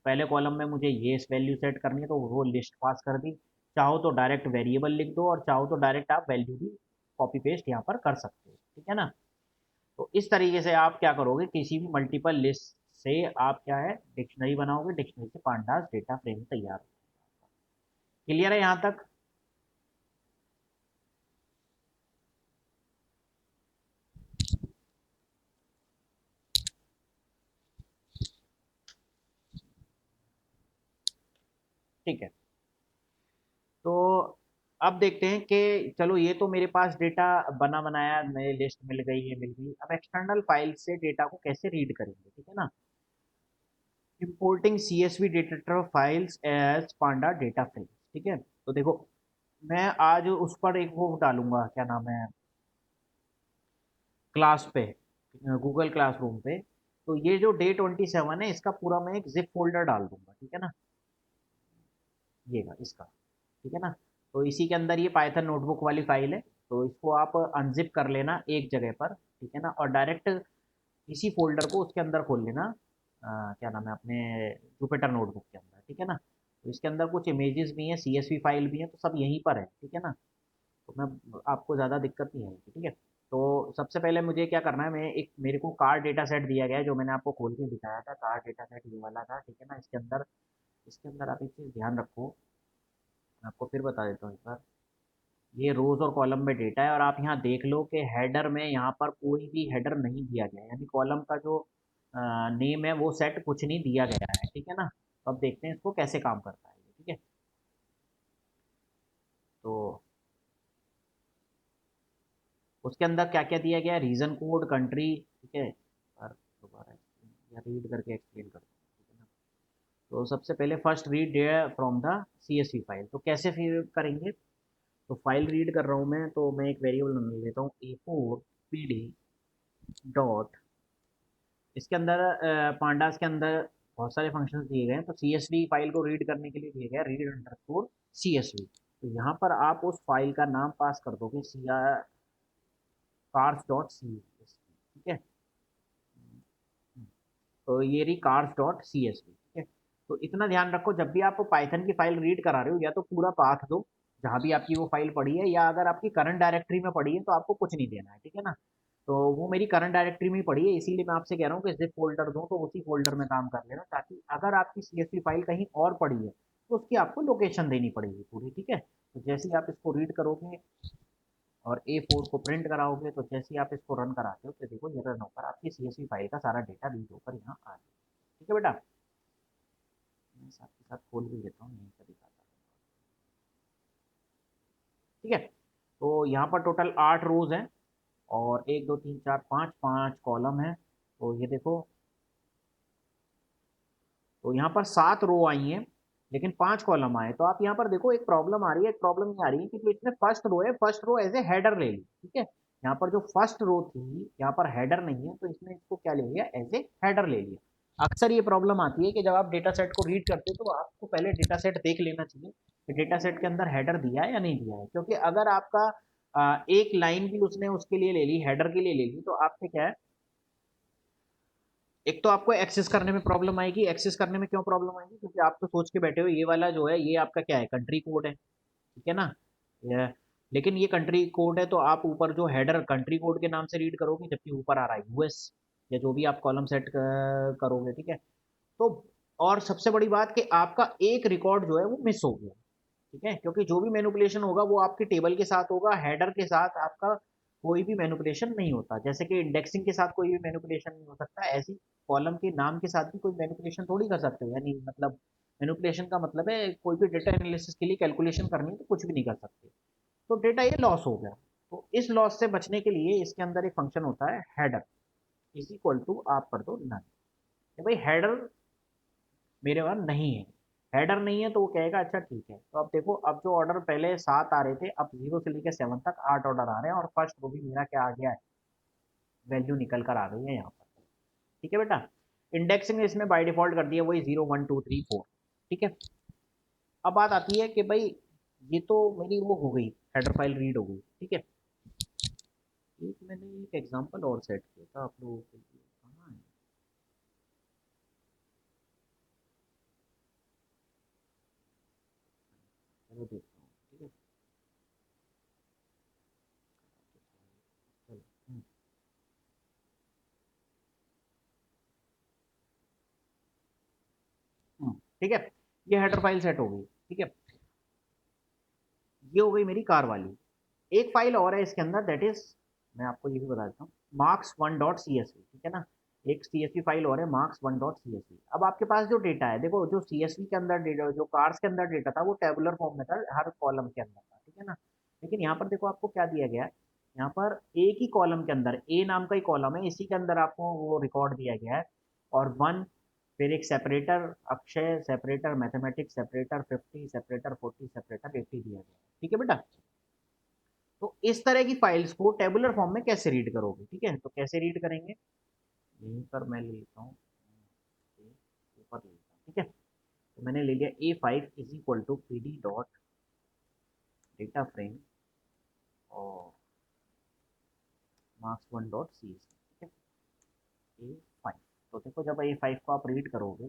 पहले कॉलम में मुझे ये वैल्यू सेट करनी है, तो वो लिस्ट पास कर दी। चाहो तो डायरेक्ट वेरिएबल लिख दो, और चाहो तो डायरेक्ट आप वैल्यू भी कॉपी पेस्ट यहाँ पर कर सकते हो, ठीक है ना। तो इस तरीके से आप क्या करोगे, किसी भी मल्टीपल लिस्ट से आप क्या है डिक्शनरी बनाओगे, डिक्शनरी से पांडास डेटा फ्रेम तैयार हो। क्लियर है यहाँ तक? ठीक है। तो अब देखते हैं कि चलो ये तो मेरे पास डेटा बना बनाया, मेरी लिस्ट मिल गई, ये मिल गई। अब एक्सटर्नल फाइल से डेटा को कैसे रीड करेंगे, ठीक है ना। Importing CSV data files as panda data frame, ठीक है। तो देखो, मैं आज उस पर एक वो डालूंगा, क्या नाम है, क्लास पे, गूगल क्लासरूम पे। तो ये जो Day 27 है, इसका पूरा मैं एक जिप फोल्डर डाल दूंगा, ठीक है ना, ये इसका, ठीक है ना। तो इसी के अंदर ये पाइथन नोटबुक वाली फाइल है, तो इसको आप अनजिप कर लेना एक जगह पर, ठीक है ना, और डायरेक्ट इसी फोल्डर को उसके अंदर खोल लेना, क्या नाम है, अपने जुपिटर नोटबुक के अंदर, ठीक है ना। तो इसके अंदर कुछ इमेजेस भी हैं, CSV फाइल भी है, तो सब यहीं पर है, ठीक है ना। तो मैं आपको ज़्यादा दिक्कत नहीं आएगी, ठीक है। तो सबसे पहले मुझे क्या करना है, मैं एक, मेरे को कार डेटा सेट दिया गया है, जो मैंने आपको खोल के दिखाया था, कार डेटा सेट ये वाला था, ठीक है ना। इसके अंदर आप एक चीज़ ध्यान रखो, मैं आपको फिर बता देता हूँ एक बार। ये रोज और कॉलम में डेटा है, और आप यहाँ देख लो कि हेडर में यहाँ पर कोई भी हेडर नहीं दिया गया है, यानी कॉलम का जो नेम है वो सेट कुछ नहीं दिया गया है, ठीक है ना। तो अब देखते हैं इसको कैसे काम करता है ये, ठीक है। तो उसके अंदर क्या क्या दिया गया है, रीजन कोड, कंट्री, ठीक है। और दोबारा या रीड करके एक्सप्लेन करता हूँ, ठीक है ना। तो सबसे पहले first read from the CSV file, तो कैसे फिर करेंगे। तो फाइल रीड कर रहा हूँ मैं, तो मैं एक वेरिएबल लेता हूँ A4 PD डॉट, इसके अंदर पांडास के अंदर बहुत सारे फंक्शंस दिए गए हैं, तो CSV फाइल को रीड करने के लिए दिया गया रीड अंडरस्कोर CSV। तो यहाँ पर आप उस फाइल का नाम पास कर दोगे cars.csv, ठीक है। तो ये रही cars.csv, ठीक है। तो इतना ध्यान रखो, जब भी आप पाइथन की फाइल रीड करा रहे हो, या तो पूरा पाथ दो जहाँ भी आपकी वो फाइल पड़ी है, या अगर आपकी करंट डायरेक्टरी में पड़ी है तो आपको कुछ नहीं देना है, ठीक है ना। तो वो मेरी करंट डायरेक्टरी में ही पड़ी है, इसीलिए मैं आपसे कह रहा हूँ कि जिप फोल्डर दो, तो उसी फोल्डर में काम कर लेना, ताकि अगर आपकी CSV फाइल कहीं और पड़ी है तो उसकी आपको लोकेशन देनी पड़ेगी पूरी, ठीक है। तो जैसे ही आप इसको रीड करोगे और A4 को प्रिंट कराओगे, तो जैसे ही आप इसको रन कराते हो, तो देखो ये रन होकर आपकी CSV फाइल का सारा डेटा रीड होकर यहाँ आ गया, ठीक है बेटा। मैं साथ के साथ खोल भी लेता हूँ, यहीं पर दिखाता हूँ, ठीक है। तो यहाँ पर टोटल 8 रोज हैं, और 1 2 3 4 5 5 कॉलम है। तो ये देखो, तो यहाँ पर 7 रो आई हैं, लेकिन 5 कॉलम आए। तो आप यहाँ पर देखो, एक प्रॉब्लम आ रही है, एक प्रॉब्लम ये आ रही है कि जो इसमें फर्स्ट रो है, first row as a header ले ली, ठीक है। यहाँ पर जो फर्स्ट रो थी, यहाँ पर हेडर नहीं है, तो इसने इसको क्या ले लिया, एज ए हेडर ले लिया। अक्सर ये प्रॉब्लम आती है कि जब आप डेटा सेट को रीड करते हो, तो आपको पहले डेटा सेट देख लेना चाहिए कि डेटा सेट के अंदर हेडर दिया है या नहीं दिया है, क्योंकि अगर आपका एक लाइन भी उसने उसके लिए ले ली, हेडर के लिए ले ली, तो आपसे क्या है, एक तो आपको एक्सेस करने में प्रॉब्लम आएगी। एक्सेस करने में क्यों प्रॉब्लम आएगी? क्योंकि आप तो सोच के बैठे हो ये वाला जो है ये आपका क्या है, कंट्री कोड है, ठीक है ना। ये लेकिन ये कंट्री कोड है, तो आप ऊपर जो हेडर कंट्री कोड के नाम से रीड करोगे, जबकि ऊपर आ रहा है यूएस, या जो भी आप कॉलम सेट करोगे, ठीक है। तो और सबसे बड़ी बात कि आपका एक रिकॉर्ड जो है वो मिस हो गया, ठीक है, क्योंकि जो भी मैनिपुलेशन होगा वो आपके टेबल के साथ होगा, हेडर के साथ आपका कोई भी मैनिपुलेशन नहीं होता। जैसे कि इंडेक्सिंग के साथ कोई भी मैनिपुलेशन नहीं हो सकता, ऐसी कॉलम के नाम के साथ भी कोई मैनिपुलेशन थोड़ी कर सकते हो। यानी मतलब मैनिपुलेशन का मतलब है कोई भी डेटा एनालिसिस के लिए कैलकुलेशन करनी है तो कुछ भी नहीं कर सकते, तो डेटा ये लॉस हो गया। तो इस लॉस से बचने के लिए इसके अंदर एक फंक्शन होता है हेडर, इज इक्वल टू आप कर दो नन। भाई हेडर मेरे वहां नहीं है, हेडर नहीं है, तो वो कहेगा अच्छा ठीक है। तो अब देखो, अब जो ऑर्डर पहले 7 आ रहे थे, अब 0 से लेकर 7 तक 8 ऑर्डर आ रहे हैं, और फर्स्ट वो भी मेरा क्या आ गया है, वैल्यू निकल कर आ गई है यहाँ पर, ठीक है बेटा। इंडेक्सिंग इसमें बाय डिफॉल्ट कर दिया वही 0 1 2 3 4, ठीक है। अब बात आती है कि भाई ये तो मेरी वो हो गई, हेडर फाइल रीड हो गई, ठीक है। एक मैंने एक एग्जांपल और सेट किया था आप लोगों के लिए, कहाँ है? चलो देखता हूँ, ठीक है। चलो, ठीक है। ये हेडर फाइल सेट हो गई, ठीक है। ये हो गई मेरी कार वाली। एक फाइल और है इसके अंदर, दैट इज, मैं आपको ये भी बता देता हूँ, marks one dot C S V, ठीक है ना। एक सी एस वी फाइल और है, marks one dot C S V. अब आपके पास जो डेटा है, देखो जो सी एस वी के अंदर डेटा, जो कार्स के अंदर डेटा था वो टेबुलर फॉर्म में था, हर कॉलम के अंदर था, ठीक है ना। लेकिन यहाँ पर देखो आपको क्या दिया गया है, यहाँ पर एक ही कॉलम के अंदर, ए नाम का ही कॉलम है, इसी के अंदर आपको वो रिकॉर्ड दिया गया है, और वन, फिर एक separator Akshay, separator mathematics, separator 50, separator 40, separator 80 दिया गया है, ठीक है बेटा। तो इस तरह की फाइल्स को टेबुलर फॉर्म में कैसे रीड करोगे, ठीक है, तो कैसे रीड करेंगे, यहीं पर मैं ले लेता हूँ, ऊपर ले लेता हूँ, ठीक है। तो मैंने ले लिया A5 is equal to P D dot data frame और marks one dot C S, ठीक है। A5, तो देखो जब A5 को आप रीड करोगे,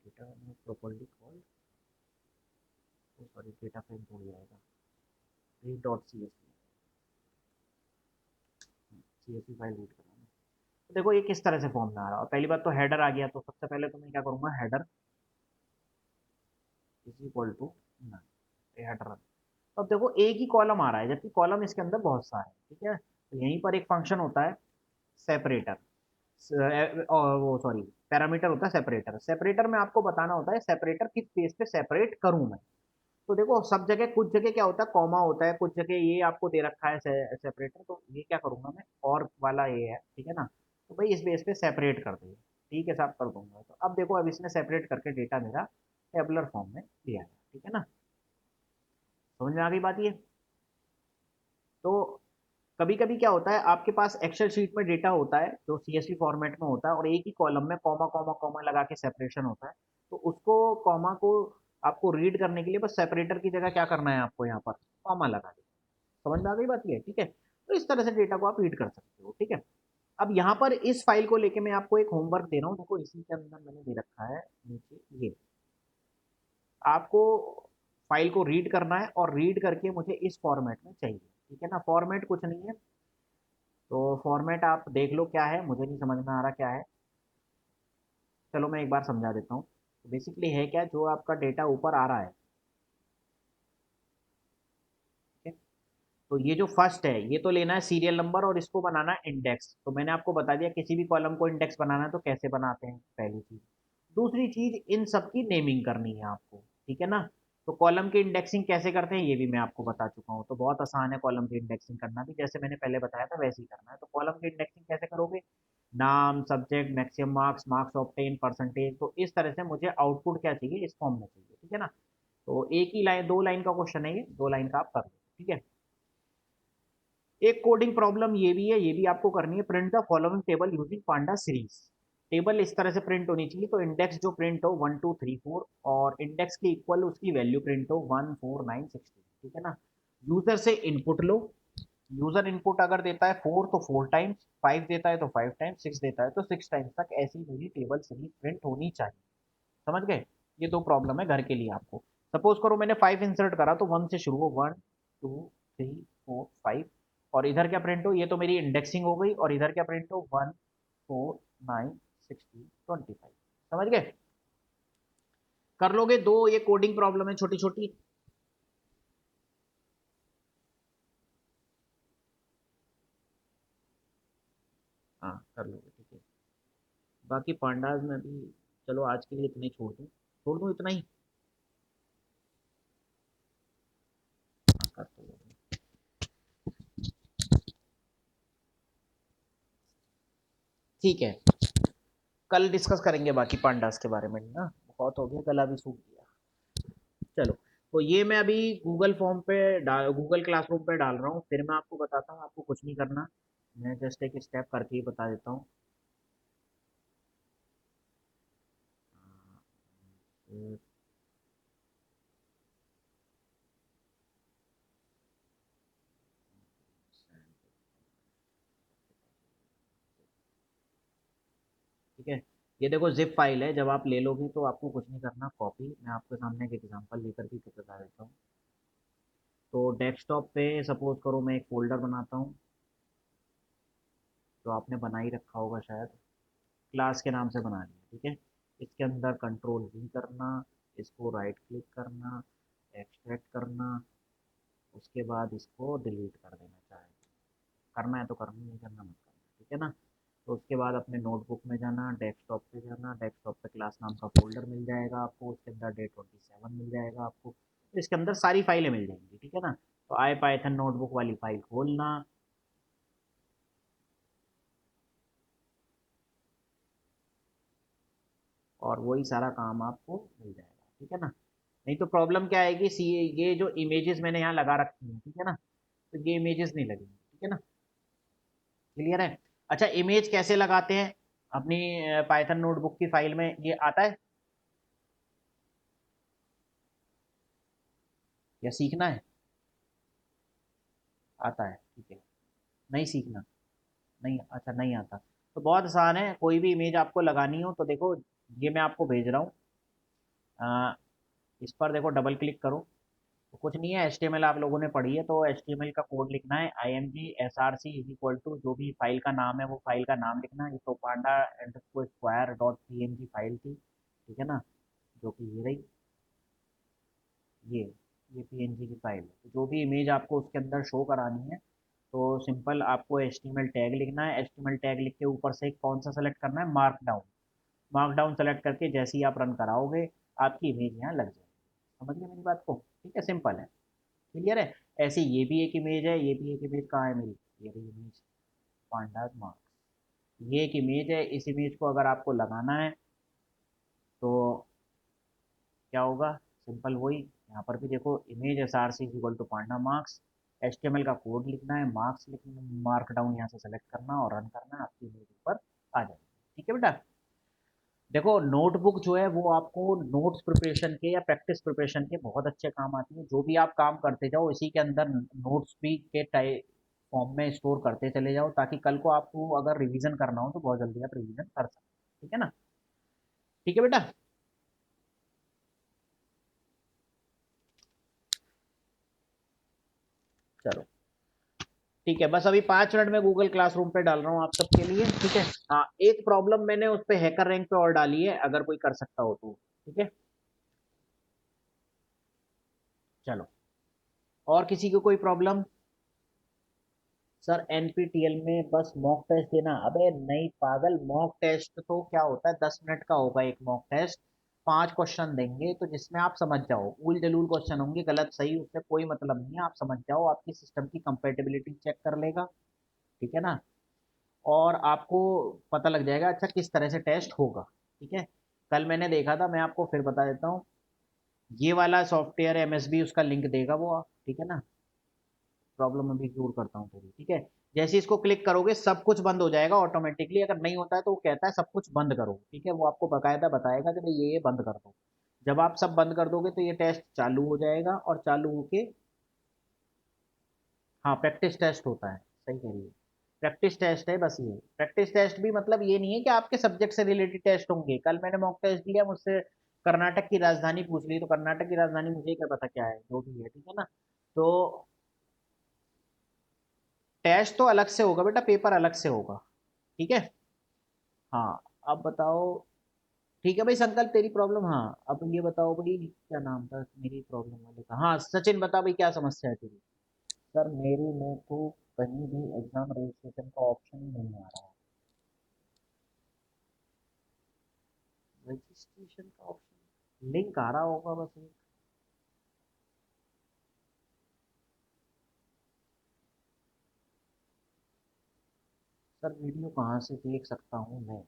data properly called, sorry data frame थोड़ी आएगा, read dot C S V file read करना है। तो देखो ये किस तरह से फॉर्म में आ रहा है, और पहली बात तो हेडर आ गया, तो सबसे पहले तो मैं क्या करूंगा, header is equal to header. अब देखो एक ही कॉलम आ रहा है, जबकि कॉलम इसके अंदर बहुत सारे हैं, ठीक है। तो यहीं पर एक फंक्शन होता है सेपरेटर, और वो सॉरी पैरामीटर होता है सेपरेटर। सेपरेटर में आपको बताना होता है सेपरेटर किस पेज पे सेपरेट करूं मैं। तो देखो सब जगह, कुछ जगह क्या होता है कॉमा होता है, कुछ जगह ये आपको दे रखा है सेपरेटर, तो ये क्या करूंगा मैं, और वाला ये है, ठीक है ना। तो भाई इस बेस पे सेपरेट कर दिए, ठीक है साहब, कर दूंगा। तो अब देखो, अब इसने सेपरेट करके डेटा मेरा टेबुलर फॉर्म में दिया है, ठीक है ना। समझ में आ गई बात ये। तो कभी कभी क्या होता है, आपके पास एक्सेल शीट में डेटा होता है जो सीएसवी फॉर्मेट में होता है, और एक ही कॉलम में कॉमा कॉमा कॉमा लगा के सेपरेशन होता है। तो उसको, कॉमा को आपको रीड करने के लिए बस सेपरेटर की जगह क्या करना है, आपको यहाँ पर कॉमा लगा देना। समझ में आ गई बात ये, ठीक है। तो इस तरह से डेटा को आप रीड कर सकते हो, ठीक है। अब यहाँ पर इस फाइल को लेके मैं आपको एक होमवर्क दे रहा हूँ, देखो इसी के अंदर मैंने दे रखा है नीचे, ये आपको फाइल को रीड करना है, और रीड करके मुझे इस फॉर्मेट में चाहिए, ठीक है ना। फॉर्मेट कुछ नहीं है, तो फॉर्मेट आप देख लो क्या है, मुझे नहीं समझ में आ रहा क्या है। चलो मैं एक बार समझा देता हूँ। तो बेसिकली है क्या, जो आपका डेटा ऊपर आ रहा है, ठीक है। तो ये जो फर्स्ट है, ये तो लेना है सीरियल नंबर, और इसको बनाना है इंडेक्स। तो मैंने आपको बता दिया किसी भी कॉलम को इंडेक्स बनाना है तो कैसे बनाते हैं, पहली चीज। दूसरी चीज, इन सब की नेमिंग करनी है आपको, ठीक है ना। तो कॉलम की इंडेक्सिंग कैसे करते हैं ये भी मैं आपको बता चुका हूँ, तो बहुत आसान है कॉलम की इंडेक्सिंग करना भी, जैसे मैंने पहले बताया था वैसे ही करना है। तो कॉलम की इंडेक्सिंग कैसे करोगे, नाम, subject, maximum marks, marks obtain, percentage. तो इस तरह से मुझे आउटपुट क्या चाहिए, इस फॉर्म में चाहिए, ठीक है ना। तो एक ही लाइन, 2 लाइन का क्वेश्चन है ये, 2 लाइन का आप कर लो, ठीक है। एक कोडिंग प्रॉब्लम ये भी है, ये भी आपको करनी है, print the following table using Panda series. Table इस तरह से प्रिंट होनी चाहिए, तो इंडेक्स जो प्रिंट हो 1 2 3 4 और इंडेक्स के इक्वल उसकी वैल्यू प्रिंट हो 1 4 9 16, ठीक है ना। यूजर से इनपुट लो, यूजर इनपुट अगर देता है 4 तो 4 टाइम्स, 5 देता है तो 5 टाइम्स, 6 देता है तो 6 टाइम्स तक ऐसी मेरी टेबल सीरीज प्रिंट होनी चाहिए। समझ गए? ये दो प्रॉब्लम है घर के लिए आपको। सपोज करो मैंने 5 इंसर्ट करा तो 1 से शुरू हो, 1 2 3 4 5, और इधर क्या प्रिंट हो, ये तो मेरी इंडेक्सिंग हो गई, और इधर क्या प्रिंट हो 1 4 9 16 25। समझ गए? कर लोगे? दो ये कोडिंग प्रॉब्लम है छोटी छोटी। हाँ कर लोगे, ठीक है। बाकी पांडाज में भी, चलो आज के लिए इतने छोड़ दूँ इतना ही। हाँ, कर तो लोगे। ठीक है, कल डिस्कस करेंगे बाकी पांडास के बारे में ना, बहुत हो गया, गला भी सूख गया। चलो, तो ये मैं अभी गूगल फॉर्म पे डाल, गूगल क्लासरूम पे डाल रहा हूँ, फिर मैं आपको बताता हूँ, आपको कुछ नहीं करना, मैं जस्ट एक स्टेप करके ही बता देता हूँ। ठीक है, ये देखो जिप फाइल है, जब आप ले लोगे तो आपको कुछ नहीं करना, कॉपी, मैं आपके सामने एक एग्जांपल लेकर भी बता देता हूँ। तो डेस्कटॉप पे सपोज करो मैं एक फोल्डर बनाता हूँ, जो आपने बना ही रखा होगा शायद, क्लास के नाम से बना लिया, ठीक है। इसके अंदर कंट्रोल V करना, इसको राइट क्लिक करना, एक्सट्रैक्ट करना, उसके बाद इसको डिलीट कर देना, चाहे करना है तो करना, नहीं करना मत करना, ठीक है ना। तो उसके बाद अपने नोटबुक में जाना, डेस्कटॉप पे जाना, डेस्कटॉप पे क्लास नाम का फोल्डर मिल जाएगा आपको, उसके अंदर डे 27 मिल जाएगा आपको, तो इसके अंदर सारी फाइलें मिल जाएंगी, ठीक है ना। तो आई पाइथन नोटबुक वाली फाइल खोलना, और वही सारा काम आपको मिल जाएगा, ठीक है ना। नहीं तो प्रॉब्लम क्या आएगी, सी, ये जो इमेजेस मैंने यहाँ लगा रखी हैं, ठीक है ना, तो ये इमेजेस नहीं लगेंगी, ठीक है ना। क्लियर है? अच्छा, इमेज कैसे लगाते हैं अपनी पाइथन नोटबुक की फाइल में, ये आता है या सीखना है? आता है, ठीक है। नहीं सीखना? नहीं, अच्छा नहीं आता, तो बहुत आसान है, कोई भी इमेज आपको लगानी हो तो देखो, ये मैं आपको भेज रहा हूँ, इस पर देखो डबल क्लिक करो, तो कुछ नहीं है, HTML आप लोगों ने पढ़ी है, तो HTML का कोड लिखना है, img src जो भी फाइल का नाम है वो फाइल का नाम लिखना है। ये तो panda underscore square dot png file थी, ठीक है ना, जो कि ये रही, ये ये PNG की फाइल है। तो जो भी इमेज आपको उसके अंदर शो करानी है, तो सिंपल आपको HTML टैग लिखना है, HTML टैग लिख के ऊपर से कौन सा सेलेक्ट करना है, मार्कडाउन, मार्कडाउन सेलेक्ट करके जैसे ही आप रन कराओगे आपकी इमेज यहाँ लग जाएगी। समझ गए मेरी बात को? ठीक है, सिंपल है, क्लियर है। ऐसे ये भी एक इमेज है, ये भी एक इमेज, कहाँ है मेरी, ये रही इमेज, पांडाज मार्क्स, ये एक इमेज है, इस इमेज को अगर आपको लगाना है तो क्या होगा, सिंपल वही, यहाँ पर भी देखो, image S R C equal to panda marks, HTML का कोड लिखना है, मार्क्स लिखना, मार्क डाउन यहाँ से सेलेक्ट करना और रन करना, आपकी इमेज ऊपर आ जाएगी, ठीक है बेटा। देखो नोटबुक जो है वो आपको नोट्स प्रिपरेशन के या प्रैक्टिस प्रिपरेशन के बहुत अच्छे काम आती है, जो भी आप काम करते जाओ इसी के अंदर नोट्स भी के टाइप फॉर्म में स्टोर करते चले जाओ, ताकि कल को आपको अगर रिवीजन करना हो तो बहुत जल्दी आप रिवीजन कर सकते, ठीक है ना। ठीक है बेटा। चलो, ठीक है, बस अभी 5 मिनट में गूगल क्लासरूम पे डाल रहा हूँ आप सबके लिए, ठीक है। हाँ, एक प्रॉब्लम मैंने उस पे हैकर रैंक पे और डाली है, अगर कोई कर सकता हो तो, ठीक है। चलो, और किसी को कोई प्रॉब्लम? सर NPTEL में बस मॉक टेस्ट देना, अबे नहीं पागल, मॉक टेस्ट तो क्या होता है, 10 मिनट का होगा एक मॉक टेस्ट, 5 क्वेश्चन देंगे, तो जिसमें आप समझ जाओ, उल जलूल क्वेश्चन होंगे, गलत सही उससे कोई मतलब नहीं है, आप समझ जाओ, आपकी सिस्टम की कंपेटेबिलिटी चेक कर लेगा, ठीक है ना, और आपको पता लग जाएगा अच्छा किस तरह से टेस्ट होगा, ठीक है। कल मैंने देखा था, मैं आपको फिर बता देता हूँ, ये वाला सॉफ्टवेयर MSB उसका लिंक देगा वो, ठीक है ना, प्रॉब्लम अभी दूर करता हूँ तेरी, ठीक है। जैसे इसको क्लिक करोगे सब कुछ बंद हो जाएगा ऑटोमेटिकली, अगर नहीं होता है तो वो कहता है सब कुछ बंद करो, ठीक है, वो आपको बकायदा बताएगा कि भाई ये बंद कर दो। जब आप सब बंद कर दोगे तो ये टेस्ट चालू हो जाएगा और चालू होके, हाँ प्रैक्टिस टेस्ट होता है, सही कह रही है, प्रैक्टिस टेस्ट है बस ये। प्रैक्टिस टेस्ट भी मतलब ये नहीं है कि आपके सब्जेक्ट से रिलेटेड टेस्ट होंगे। कल मैंने मॉक टेस्ट दिया, मुझसे कर्नाटक की राजधानी पूछ ली, तो कर्नाटक की राजधानी मुझे क्या पता क्या है, जो भी है, ठीक है ना। तो टेस्ट तो अलग से होगा बेटा, पेपर अलग से होगा, ठीक है। हाँ, अब बताओ। ठीक है भाई संकल्प, तेरी प्रॉब्लम, हाँ अब ये बताओ भाई, क्या नाम था मेरी प्रॉब्लम वाले का, हाँ सचिन बता भाई क्या समस्या है तेरी। सर मेरी में तो कहीं भी एग्जाम रजिस्ट्रेशन का ऑप्शन ही नहीं आ रहा है। रजिस्ट्रेशन का ऑप्शन, लिंक आ रहा होगा बस एक। सर वीडियो कहाँ से देख सकता हूँ मैं।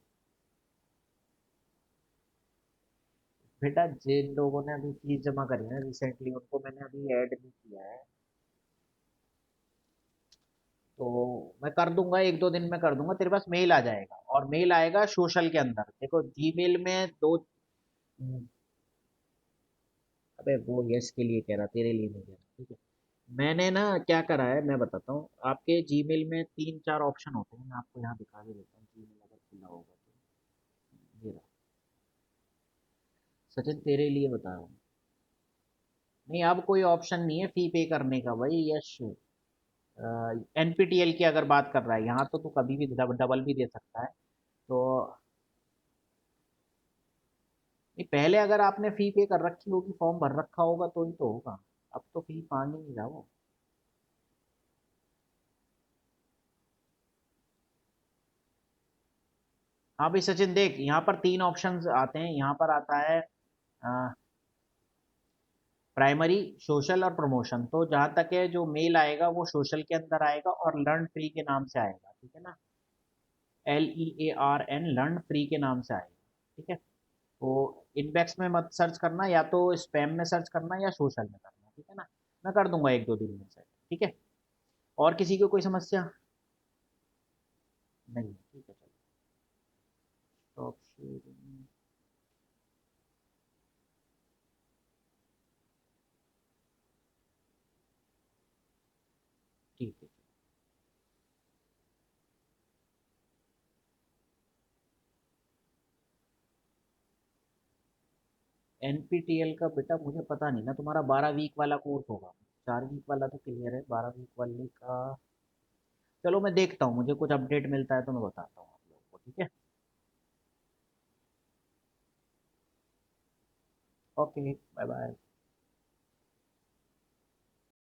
बेटा जिन लोगों ने अभी फीस जमा करी है रिसेंटली, उनको मैंने अभी ऐड नहीं किया है, तो मैं कर दूंगा, एक दो दिन में कर दूंगा, तेरे पास मेल आ जाएगा, और मेल आएगा सोशल के अंदर, देखो जीमेल में दो। अबे वो यश के लिए कह रहा, तेरे लिए नहीं कह रहा, ठीक है। मैंने ना क्या करा है मैं बताता हूँ, आपके जीमेल में तीन चार ऑप्शन होते हैं, मैं आपको यहाँ दिखा भी देता हूँ, जीमेल अगर खुला होगा तो ये रहा। सचिन तेरे लिए बता रहा हूँ, नहीं अब कोई ऑप्शन नहीं है फी पे करने का भाई यश। एनपीटीएल की अगर बात कर रहा है यहाँ, तो तू कभी भी डबल भी दे सकता है। तो नहीं, पहले अगर आपने फी पे कर रखी होगी, फॉर्म भर रखा होगा तो ही तो होगा। अब तो फी मांग ही नहीं रहा वो। हाँ भाई सचिन देख, यहाँ पर तीन ऑप्शंस आते हैं, यहाँ पर आता है प्राइमरी, सोशल और प्रमोशन। तो जहाँ तक है जो मेल आएगा वो सोशल के अंदर आएगा और लर्न फ्री के नाम से आएगा, ठीक है ना। LEARN लर्न फ्री के नाम से आएगा, ठीक है। तो इनबॉक्स में मत सर्च करना, या तो स्पैम में सर्च करना या सोशल में करना, ठीक है ना। मैं कर दूंगा एक दो दिन में से, ठीक है। और किसी को कोई समस्या नहीं, ठीक है चलो। स्टॉप शेयरिंग, ठीक है। एनपीटीएल का बेटा मुझे पता नहीं ना, तुम्हारा 12 वीक वाला कोर्स होगा, 4 वीक वाला तो क्लियर है, 12 वीक वाले का चलो मैं देखता हूँ, मुझे कुछ अपडेट मिलता है तो मैं बताता हूँ आप लोगों को, ठीक है। Okay, bye bye.